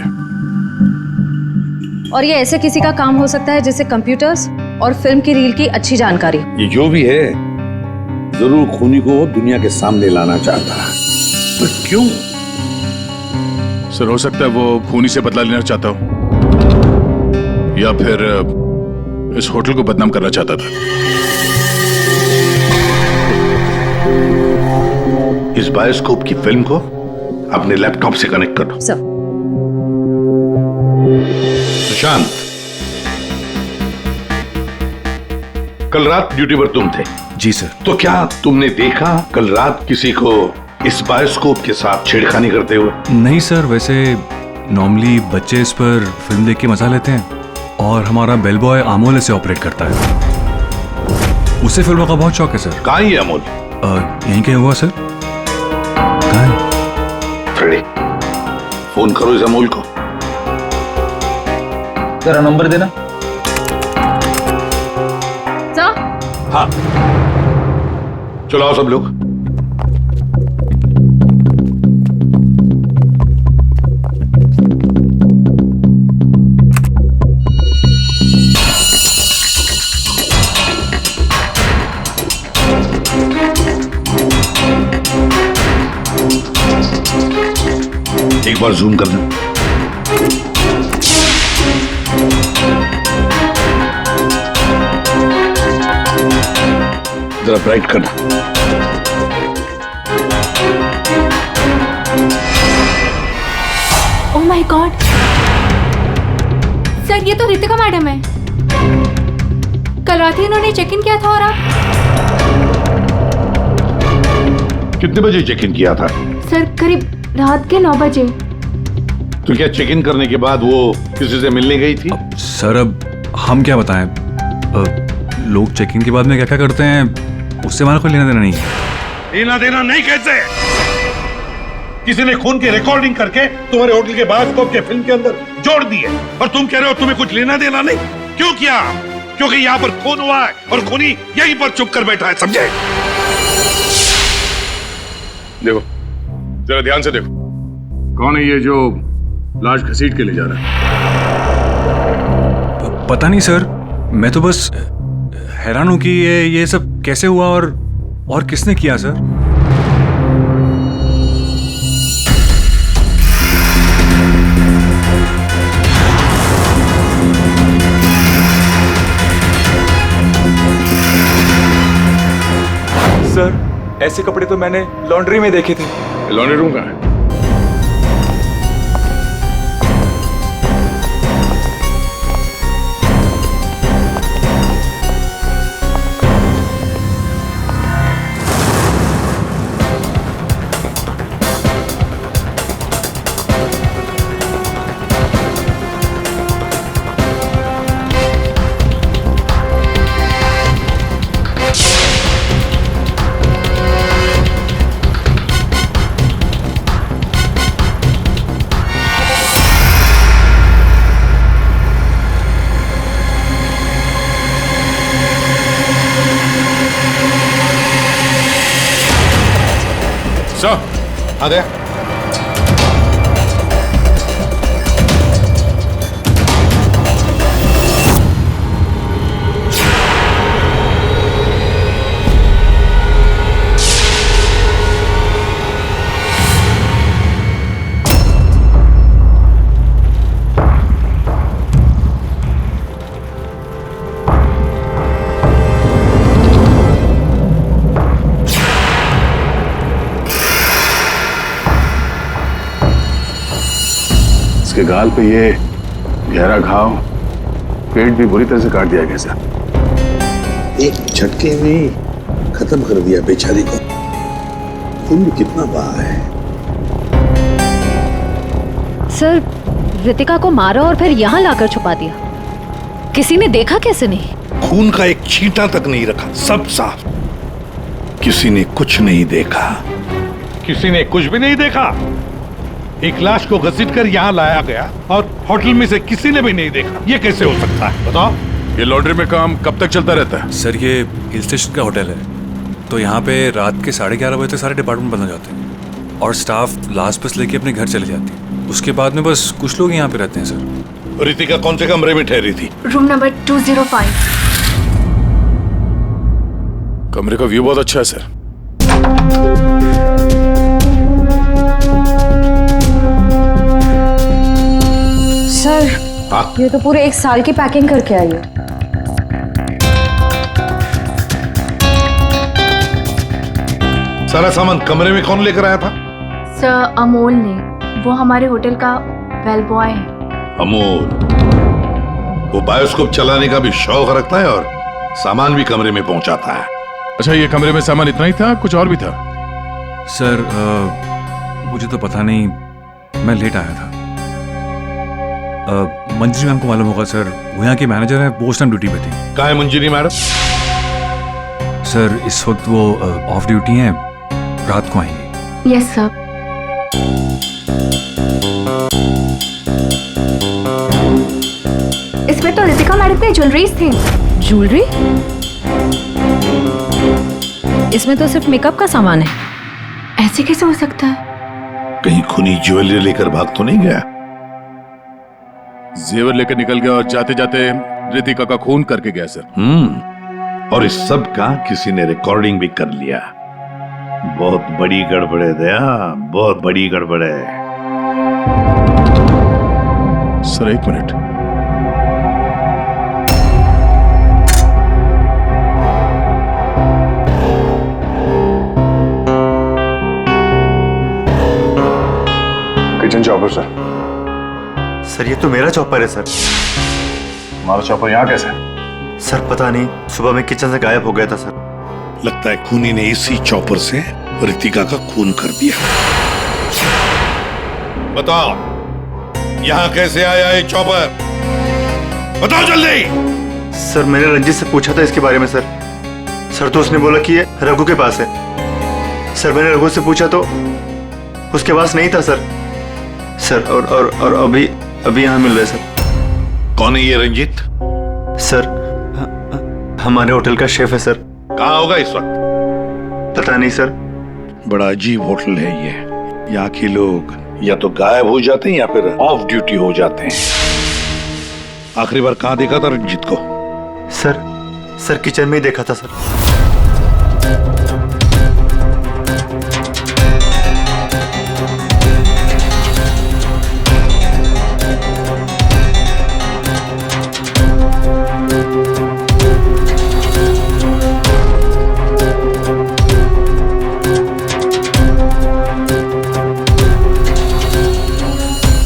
और ये ऐसे किसी का काम हो सकता है जिसे कंप्यूटर्स और फिल्म की रील की अच्छी जानकारी। ये जो भी है, जरूर खूनी को दुनिया के सामने लाना चाहता है। पर क्यों? सर, हो सकता है वो खूनी से बदला लेना चाहता हो या फिर इस होटल को बदनाम करना चाहता था। इस बायोस्कोप की फिल्म को अपने लैपटॉप से कनेक्ट करो। सर। सुशांत, कल रात ड्यूटी पर तुम थे? जी सर। तो क्या तुमने देखा कल रात किसी को इस बायोस्कोप के साथ छेड़खानी करते हुए? नहीं सर, वैसे नॉर्मली बच्चे इस पर फिल्म देख के मजा लेते हैं और हमारा बेल बॉय अमोल इसे ऑपरेट करता है। उसे फिल्मों का बहुत शौक है सर। कहाँ है अमोल? यहीं कहीं हुआ सर। कहाँ है? फ्रेडी, फोन करो इस अमोल को। जरा नंबर देना। हाँ, चलो आओ सब लोग। एक बार जूम करना। जरा ब्राइट करना। ओह माय गॉड सर, ये तो रितिका मैडम है। कल रात ही इन्होंने चेक इन किया था। और आप कितने बजे चेक इन किया था? सर करीब रात के 9 बजे। तो क्या चेक इन करने के बाद वो किसी से मिलने गई थी? सर अब हम क्या बताएं, लोग चेक इन के बाद में क्या क्या करते हैं उससे हमारा कोई लेना देना नहीं है। लेना देना नहीं कैसे? किसी ने खून की रिकॉर्डिंग करके तुम्हारे होटल के बायोस्कोप के फिल्म के अंदर जोड़ दिए और तुम कह रहे हो तुम्हें कुछ लेना देना नहीं? क्यों किया? क्योंकि यहाँ पर खून हुआ है और खूनी यहीं पर चुप कर बैठा है, समझे? देखो, जरा ध्यान से देखो, कौन है ये जो लाश घसीट के ले जा रहा है? पता नहीं सर, मैं तो बस हैरान हूं कि ये सब कैसे हुआ और किसने किया सर। सर ऐसे कपड़े तो मैंने लॉन्ड्री में देखे थे। लॉन्ड्री रूम कहाँ है? आ गया। इसके गाल पे ये गहरा घाव, पेट भी बुरी तरह से काट दिया गया सर। एक झटके में खत्म कर दिया बेचारी को। खून भी कितना बहा है। सर रितिका को मारा और फिर यहाँ लाकर छुपा दिया। किसी ने देखा कैसे नहीं? खून का एक छींटा तक नहीं रखा, सब साफ। किसी ने कुछ नहीं देखा। किसी ने कुछ भी नहीं देखा। एक लाश को घसीट कर यहाँ लाया गया और होटल में से किसी ने भी नहीं देखा। ये कैसे हो सकता है बताओ? ये लॉन्ड्री में काम कब तक चलता रहता है? सर ये हिल स्टेशन का होटल है, तो यहाँ पे रात के 11:30 बजे तक सारे डिपार्टमेंट बंद हो जाते हैं और स्टाफ लास्ट बस लेके अपने घर चले जाती है। उसके बाद में बस कुछ लोग यहाँ पे रहते हैं सर। रितिका कौन से कमरे में ठहरी थी? Room number 205। कमरे का व्यू बहुत अच्छा है सर। सर ये तो पूरे 1 साल की पैकिंग करके आई है। सारा सामान कमरे में कौन लेकर आया था? सर अमोल ने, वो हमारे होटल का वेल बॉय है। अमोल वो बायोस्कोप चलाने का भी शौक रखता है और सामान भी कमरे में पहुंचाता है। अच्छा, ये कमरे में सामान इतना ही था, कुछ और भी था? सर मुझे तो पता नहीं, मैं लेट आया था। मंजरी मैम को मालूम होगा सर, वो यहाँ की मैनेजर है, वो उस टाइम ड्यूटी पे थी। कहाँ है मंजरी मैडम? सर इस वक्त वो ऑफ ड्यूटी हैं, रात को आएंगी। Yes sir. इसमें तो रितिका मैडम की ज्वेलरीज थी। ज्वेलरी? इसमें तो सिर्फ मेकअप का सामान है। ऐसे कैसे हो सकता है? कहीं खूनी ज्वेलरी लेकर भाग तो नहीं गया? जेवर लेकर निकल गया और जाते जाते रितिका का खून करके गया सर। और इस सब का किसी ने रिकॉर्डिंग भी कर लिया। बहुत बड़ी गड़बड़ है दया, बहुत बड़ी गड़बड़ है। सर एक minute. Kitchen chopper sir. Sir ये तो मेरा चॉपर है सर। हमारा चॉपर यहाँ कैसे है? सर पता नहीं, सुबह में किचन से गायब हो गया था सर। लगता है खूनी ने इसी चॉपर से रितिका का खून कर दिया। बताओ यहाँ कैसे आया ये चॉपर? बताओ जल्दी। सर मैंने रंजीत से पूछा था इसके बारे में सर। सर तो उसने बोला कि ये रघु के पास है। सर मैंने रघु से पूछा तो उसके पास नहीं था सर। सर और अभी यहाँ मिल रहे सर। कौन है ये रंजीत? सर हमारे होटल का शेफ है सर। कहाँ होगा इस वक्त? पता नहीं सर। बड़ा अजीब होटल है ये। यहाँ के लोग या तो गायब हो जाते हैं या फिर ऑफ ड्यूटी हो जाते हैं। आखिरी बार कहाँ देखा था रंजीत को? सर किचन में ही देखा था सर।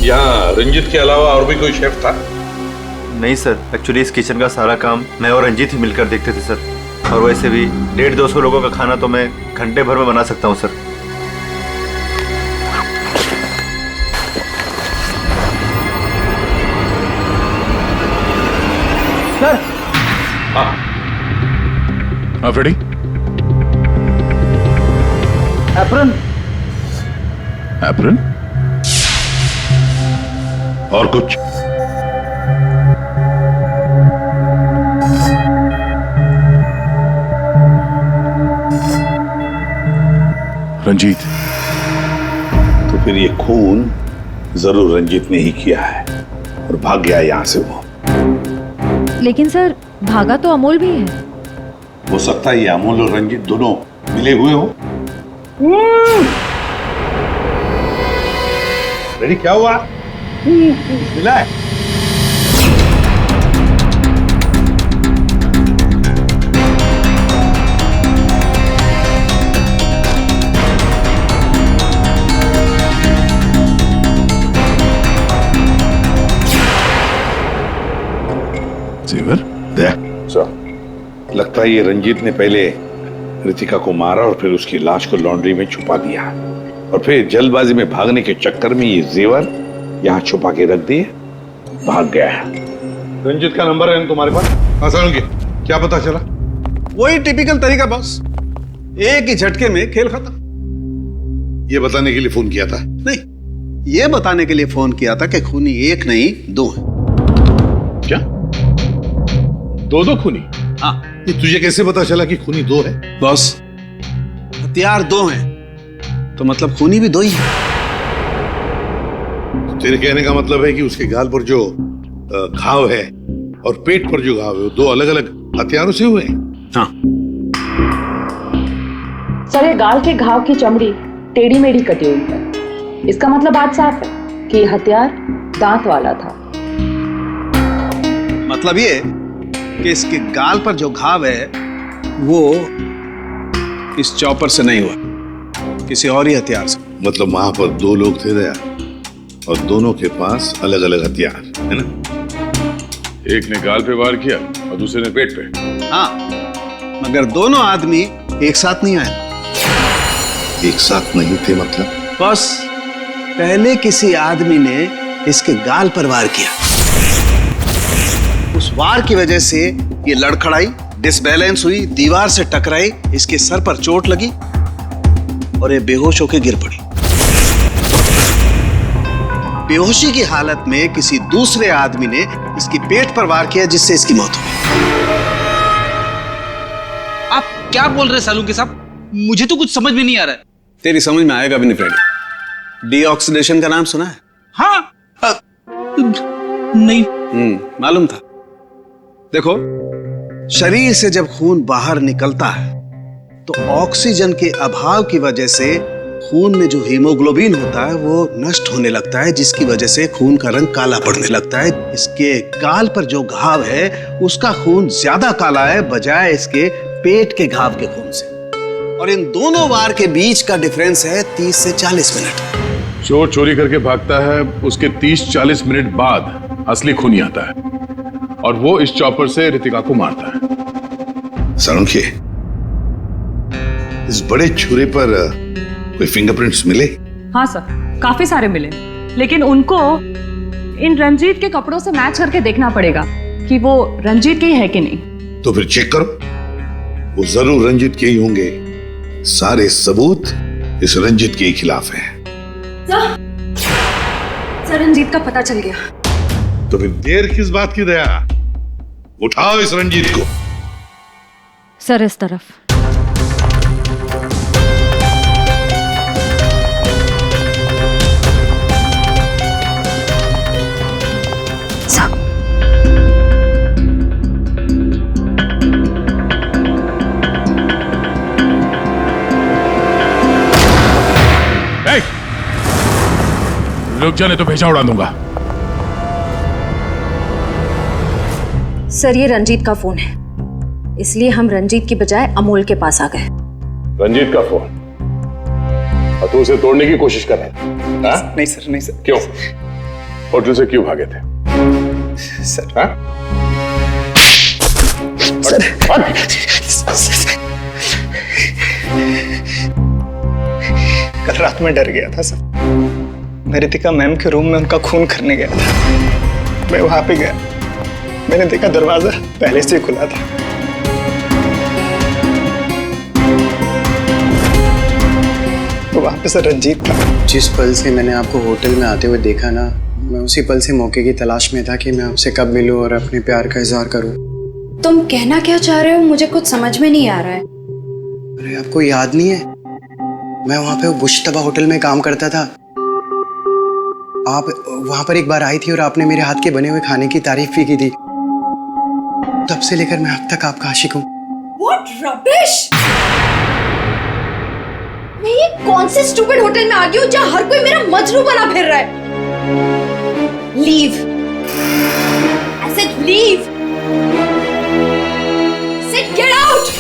यहाँ रंजीत के अलावा और भी कोई शेफ था? नहीं सर, एक्चुअली इस किचन का सारा काम मैं और रंजीत ही मिलकर देखते थे सर। और वैसे भी 150-200 लोगों का खाना तो मैं घंटे भर में बना सकता हूँ सर। सर। हाँ फ्रेडी। एप्रन। एप्रन? और कुछ? रंजीत। तो फिर ये खून जरूर रंजीत ने ही किया है और भाग गया यहां से वो। लेकिन सर भागा तो अमोल भी है। हो सकता है ये अमोल और रंजीत दोनों मिले हुए हो। रेडी क्या हुआ? मिला है? जेवर? लगता है ये रंजीत ने पहले रितिका को मारा और फिर उसकी लाश को लॉन्ड्री में छुपा दिया और फिर जल्दबाजी में भागने के चक्कर में ये जेवर यहाँ छुपा के रख दिए, भाग गया है। रंजीत का नंबर है तुम्हारे पास? आसान की क्या पता चला? वही टिपिकल तरीका बॉस, एक ही झटके में खेल खत्म। ये बताने के लिए फोन किया था? नहीं, ये बताने के लिए फोन किया था कि खूनी एक नहीं दो है। क्या? दो खूनी? हाँ। ये तुझे कैसे पता चला कि खूनी दो है? बॉस हथियार दो हैं तो मतलब खूनी भी दो ही है। तेरे कहने का मतलब है कि उसके गाल पर जो घाव है और पेट पर जो घाव है वो दो अलग अलग हथियारों से हुए हैं? हाँ। सर ये गाल के घाव की चमड़ी टेढ़ी मेढ़ी कटी हुई है। इसका मतलब बात साफ है कि हथियार दांत वाला था। मतलब ये कि इसके गाल पर जो घाव है वो इस चॉपर से नहीं हुआ, किसी और ही हथियार से। मतलब वहां पर दो लोग थे दया और दोनों के पास अलग अलग हथियार है ना? एक ने गाल पे वार किया और दूसरे ने पेट पे। हाँ, मगर दोनों आदमी एक साथ नहीं आए। एक साथ नहीं थे मतलब? बस पहले किसी आदमी ने इसके गाल पर वार किया, उस वार की वजह से ये लड़खड़ाई, डिसबैलेंस हुई, दीवार से टकराई, इसके सर पर चोट लगी और ये बेहोश होकर गिर पड़ी। बेहोशी की हालत में किसी दूसरे आदमी ने इसकी पेट पर वार किया जिससे इसकी मौत हो गई। आप क्या बोल रहे सालूके साहब? मुझे तो कुछ समझ में नहीं आ रहा है। तेरी समझ में आएगा भी नहीं फ्रेडी। डीऑक्सीडेशन का नाम सुना है? हाँ। नहीं। मालूम था। देखो, शरीर से जब खून बाहर निकलता है तो ऑक्सीजन के अभाव की वजह से खून में जो हीमोग्लोबिन होता है वो नष्ट होने लगता है, जिसकी वजह से खून का रंग काला पड़ने लगता है। इसके गाल पर जो घाव है उसका खून ज्यादा काला है बजाय इसके पेट के घाव के खून से। और इन दोनों वार के बीच का डिफरेंस है 30 से 40 मिनट। चोर चोरी करके भागता है, उसके 30-40 मिनट बाद असली खूनी आता है और वो इस चॉपर से रितिका को मारता है। सारुंखे, इस बड़े छुरे पर कोई फिंगरप्रिंट्स मिले? हाँ सर, काफी सारे मिले, लेकिन उनको इन रंजीत के कपड़ों से मैच करके देखना पड़ेगा कि वो रंजीत के ही है कि नहीं। तो फिर चेक करो, वो जरूर रंजीत के ही होंगे। सारे सबूत इस रंजीत के खिलाफ हैं। सर, रंजीत का पता चल गया। तो फिर देर किस बात की दया? उठाओ इस रंजीत को। सर, इस तरफ। रुक जाने तो भेजा उड़ा दूंगा। सर, ये रंजीत का फोन है, इसलिए हम रंजीत की बजाय अमोल के पास आ गए। रंजीत का फोन? और तू उसे तोड़ने की कोशिश कर रहा है? नहीं सर, नहीं सर। क्यों? होटल से क्यों भागे थे? सर, कल रात में डर गया था सर। मैं रितिका मैम के रूम में उनका खून करने गया था। मैं वहां पे गया, मैंने देखा दरवाजा पहले से खुला था। तो वहां पे सर रंजीत था। जिस पल से मैंने आपको होटल में आते हुए देखा ना, मैं उसी पल से मौके की तलाश में था कि मैं आपसे कब मिलूं और अपने प्यार का इजहार करूं। तुम कहना क्या चाह रहे हो, मुझे कुछ समझ में नहीं आ रहा है। अरे आपको याद नहीं है, मैं वहां पे बुशतबा होटल में काम करता था। आप वहां पर एक बार आई थी और आपने मेरे हाथ के बने हुए खाने की तारीफ भी की थी। तब से लेकर मैं अब तक आपका आशिक हूँ। What rubbish! मैं ये कौन से स्टूपिड होटल में आ गई हूँ जहाँ हर कोई मेरा मजनू बना फिर रहा है? Leave! I said leave! Said get out!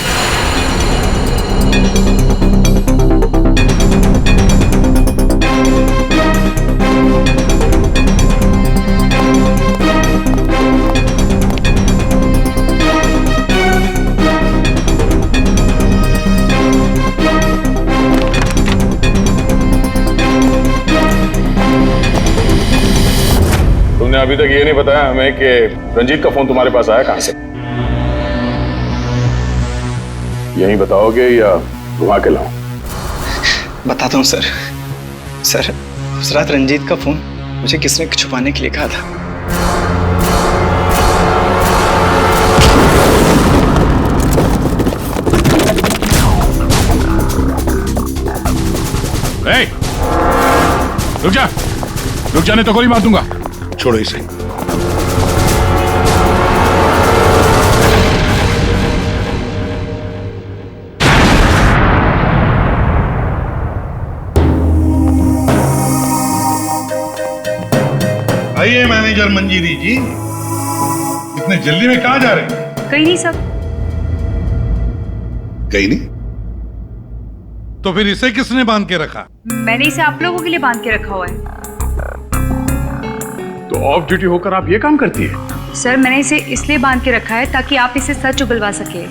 तुमने अभी तक ये नहीं बताया हमें कि रंजीत का फोन तुम्हारे पास आया कहां से? यही बताओगे या घुमा के लाऊं? बताता हूँ सर। सर, उस रात रंजीत का फोन मुझे किसने छुपाने के लिए कहा था। रुक जा, रुक जाने तो गोली मार दूंगा। छोड़ो इसे। आइए मैनेजर मंजीरी जी, इतने जल्दी में कहां जा रहे हैं? कहीं नहीं सर। कहीं नहीं? तो फिर इसे किसने बांध के रखा? मैंने इसे आप लोगों के लिए बांध के रखा हुआ है। तो ऑफ ड्यूटी होकर आप ये काम करती है? सर, मैंने इसे इसलिए बांध के रखा है ताकि आप इसे सच उगलवा सके।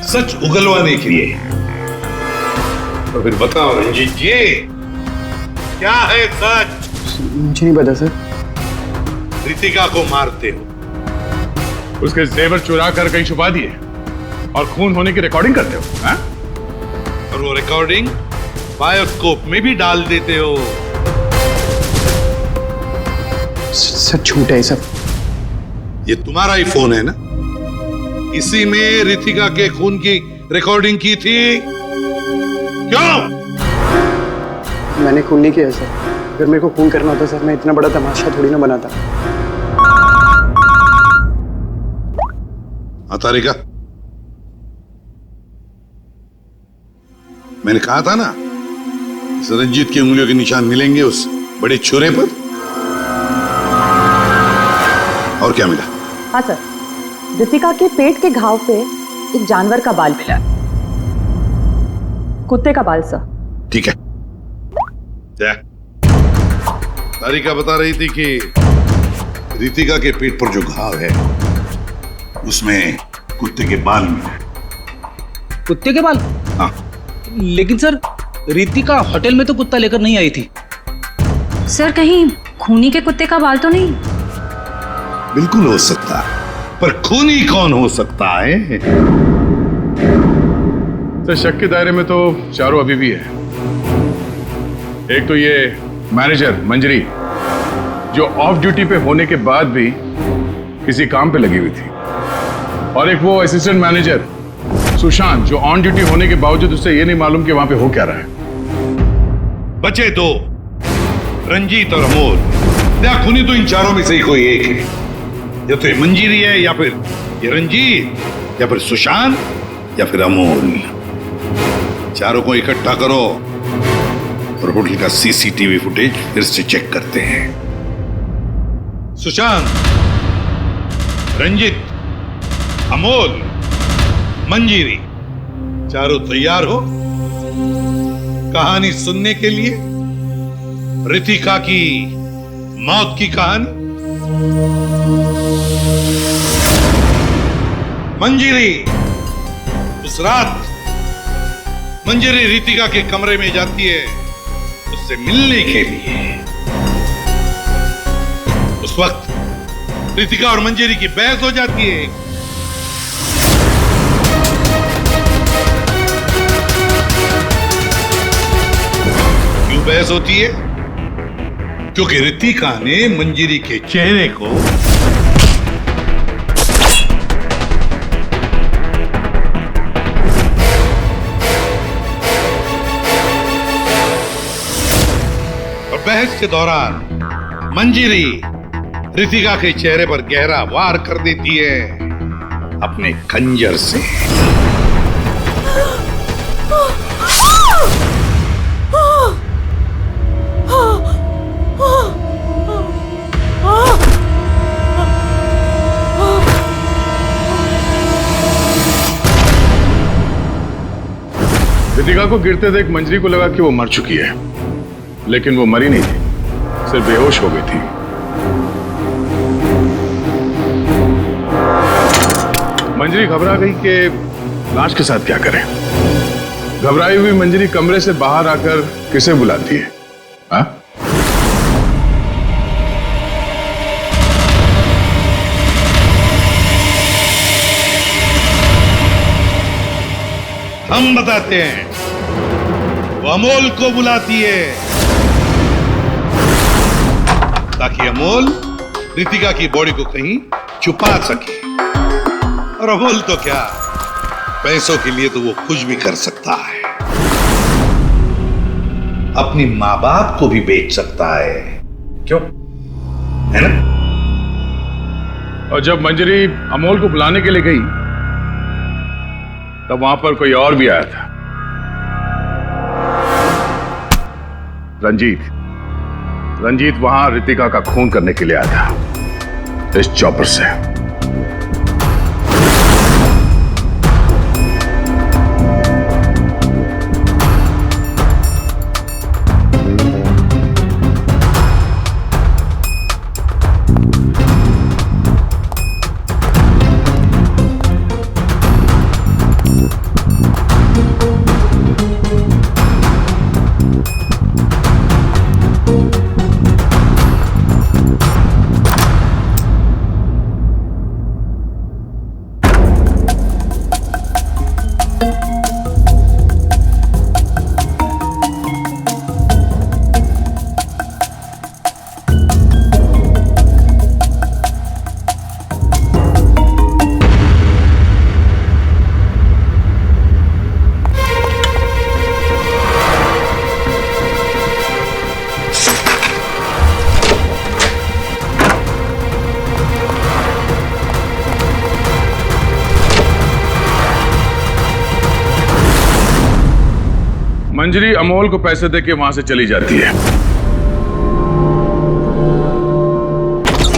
सच उगलवाने के लिए? तो फिर बताओ रंजीत जी, क्या है सच? मुझे नहीं पता सर। रितिका को मारते हो, उसके जेवर चुरा कर कहीं छुपा दिए और खून होने की रिकॉर्डिंग करते हो, हाँ? और वो रिकॉर्डिंग बायोस्कोप में भी डाल देते हो। सर झूठ है सब। ये तुम्हारा ही फोन है ना? इसी में रितिका के खून की रिकॉर्डिंग की थी? क्यों? मैंने खून नहीं किया सर। अगर मेरे को खून करना होता सर, मैं इतना बड़ा तमाशा थोड़ी ना बनाता। तारिका, मैंने कहा था ना, इस रंजीत की उंगलियों के निशान मिलेंगे उस बड़े छुरे पर। और क्या मिला? हाँ सर, रितिका के पेट के घाव पे एक जानवर का बाल मिला, कुत्ते का बाल सर। ठीक है। क्या तारिका बता रही थी कि रितिका के पेट पर जो घाव है उसमें कुत्ते के बाल मिले। कुत्ते के बाल? हाँ। लेकिन सर, रितिका होटल में तो कुत्ता लेकर नहीं आई थी। सर कहीं खूनी के कुत्ते का बाल तो नहीं? बिल्कुल हो सकता है, पर खूनी कौन हो सकता है? तो शक के दायरे में तो चारों अभी भी है। एक तो ये मैनेजर मंजरी, जो ऑफ ड्यूटी पे होने के बाद भी किसी काम पे लगी हुई थी, और एक वो असिस्टेंट मैनेजर सुशांत, जो ऑन ड्यूटी होने के बावजूद उससे ये नहीं मालूम कि वहां पे हो क्या रहा है। बचे दो, रंजीत और अमोल। क्या खूनी तो इन चारों में से ही कोई एक है। या तो ये मंजीरी है, या फिर ये रंजीत, या फिर सुशांत, या फिर अमोल। चारों को इकट्ठा करो और होटल का सीसीटीवी फुटेज फिर से चेक करते हैं। सुशांत, रंजीत, अमोल, मंजीरी, चारों तैयार हो कहानी सुनने के लिए? रितिका की मौत की कहानी। मंजीरी, उस रात मंजीरी रितिका के कमरे में जाती है उससे मिलने के लिए। उस वक्त रितिका और मंजीरी की बहस हो जाती है। क्यों बहस होती है? क्योंकि रितिका ने मंजीरी के चेहरे को बहस के दौरान मंजीरी रितिका के चेहरे पर गहरा वार कर देती है अपने खंजर से। रितिका को गिरते देख मंजरी को लगा कि वो मर चुकी है, लेकिन वो मरी नहीं थी, सिर्फ बेहोश हो गई थी। मंजरी घबरा गई कि लाश के साथ क्या करें। घबराई हुई मंजरी कमरे से बाहर आकर किसे बुलाती है? हाँ? हम बताते हैं, वो अमोल को बुलाती है ताकि अमोल रितिका की बॉडी को कहीं छुपा सके। और अमोल तो क्या, पैसों के लिए तो वो कुछ भी कर सकता है। अपनी माँ बाप को भी बेच सकता है, क्यों? है ना? और जब मंजरी अमोल को बुलाने के लिए गई तब वहां पर कोई और भी आया था। रंजीत वहां रितिका का खून करने के लिए आया था, इस चॉपर से। मंजरी अमोल को पैसे देके वहां से चली जाती है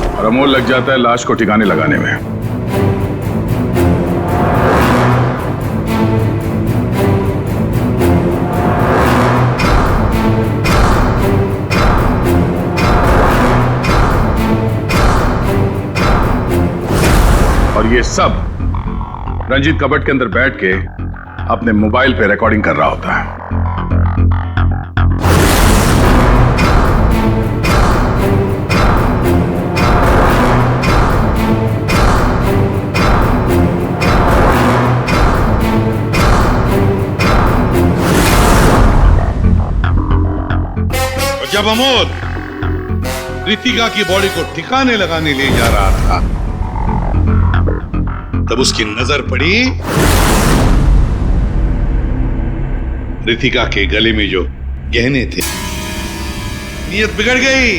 और अमोल लग जाता है लाश को ठिकाने लगाने में। और ये सब रंजीत कबट के अंदर बैठ के अपने मोबाइल पे रिकॉर्डिंग कर रहा होता है। और जब अमोल रितिका की बॉडी को ठिकाने लगाने ले जा रहा था तब उसकी नजर पड़ी रितिका के गले में जो गहने थे। नीयत बिगड़ गई,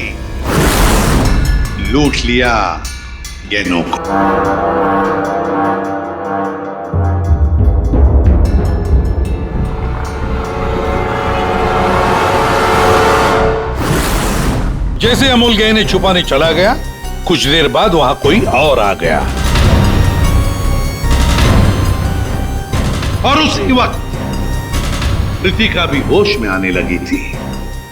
लूट लिया गहनों को। जैसे अमोल गहने छुपाने चला गया, कुछ देर बाद वहां कोई और आ गया और उसी वक्त रितिका भी होश में आने लगी थी।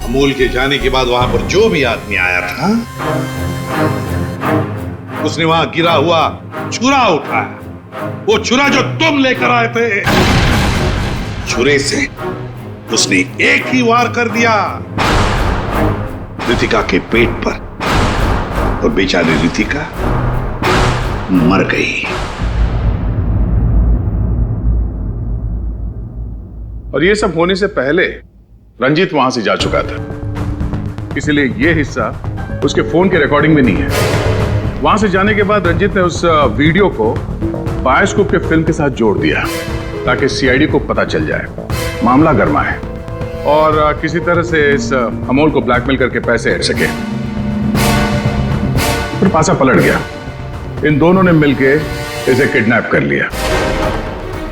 अमोल के जाने के बाद वहां पर जो भी आदमी आया था उसने वहां गिरा हुआ छुरा उठाया। वो छुरा जो तुम लेकर आए थे, छुरे से उसने एक ही वार कर दिया रितिका के पेट पर और बेचारी रितिका मर गई। और ये सब होने से पहले रंजीत वहां से जा चुका था, इसलिए ये हिस्सा उसके फोन के रिकॉर्डिंग में नहीं है। वहां से जाने के बाद रंजीत ने उस वीडियो को बायोस्कोप के फिल्म के साथ जोड़ दिया ताकि सीआईडी को पता चल जाए, मामला गर्मा है और किसी तरह से इस अमोल को ब्लैकमेल करके पैसे हट सके। फिर पासा पलट गया, इन दोनों ने मिलके इसे किडनैप कर लिया।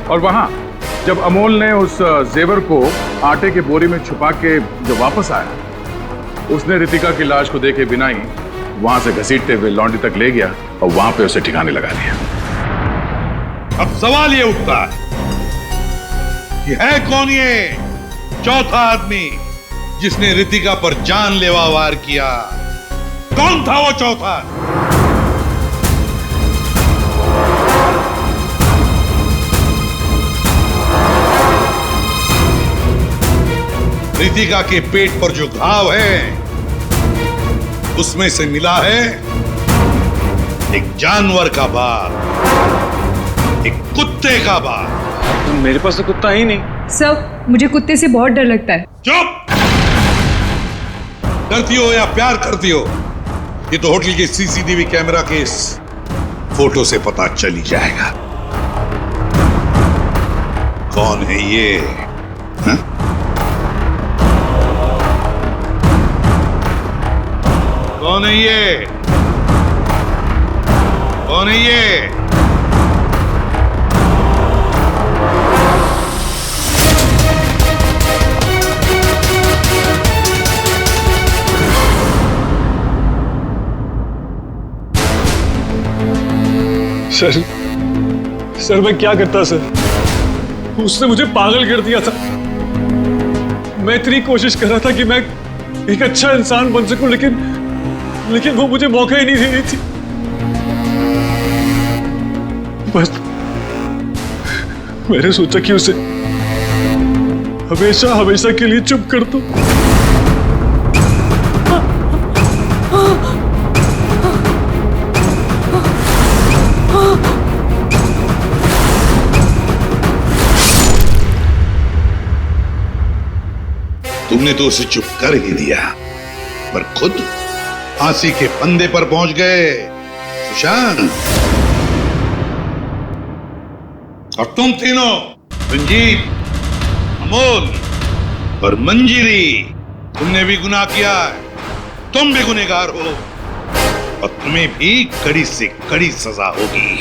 और वहां जब अमोल ने उस जेवर को आटे के बोरी में छुपा के जब वापस आया, उसने रितिका की लाश को देखे बिना ही वहां से घसीटते हुए लॉन्ड्री तक ले गया और वहां पे उसे ठिकाने लगा दिया। अब सवाल ये उठता है कि है कौन ये चौथा आदमी जिसने रितिका पर जानलेवा वार किया? कौन था वो चौथा? रितिका के पेट पर जो घाव है उसमें से मिला है एक जानवर का बाल, एक कुत्ते का बाल। मेरे पास तो कुत्ता ही नहीं। सर, मुझे कुत्ते से बहुत डर लगता है। चुप! डरती हो या प्यार करती हो, ये तो होटल के सीसीटीवी कैमरा के इस फोटो से पता चल ही जाएगा कौन है ये। हा? कौन है ये? कौन है ये? सर मैं क्या करता सर? उसने मुझे पागल कर दिया था। मैं इतनी कोशिश कर रहा था कि मैं एक अच्छा इंसान बन सकूं, लेकिन वो मुझे मौका ही नहीं दे रही थी। बस मैंने सोचा कि उसे हमेशा हमेशा के लिए चुप कर दूं। तुमने तो उसे चुप कर ही दिया, पर खुद फांसी के फंदे पर पहुंच गए सुशांत। और तुम तीनों, रंजीत, अमोल और मंजिरी, तुमने भी गुनाह किया है। तुम भी गुनहगार हो और तुम्हें भी कड़ी से कड़ी सजा होगी।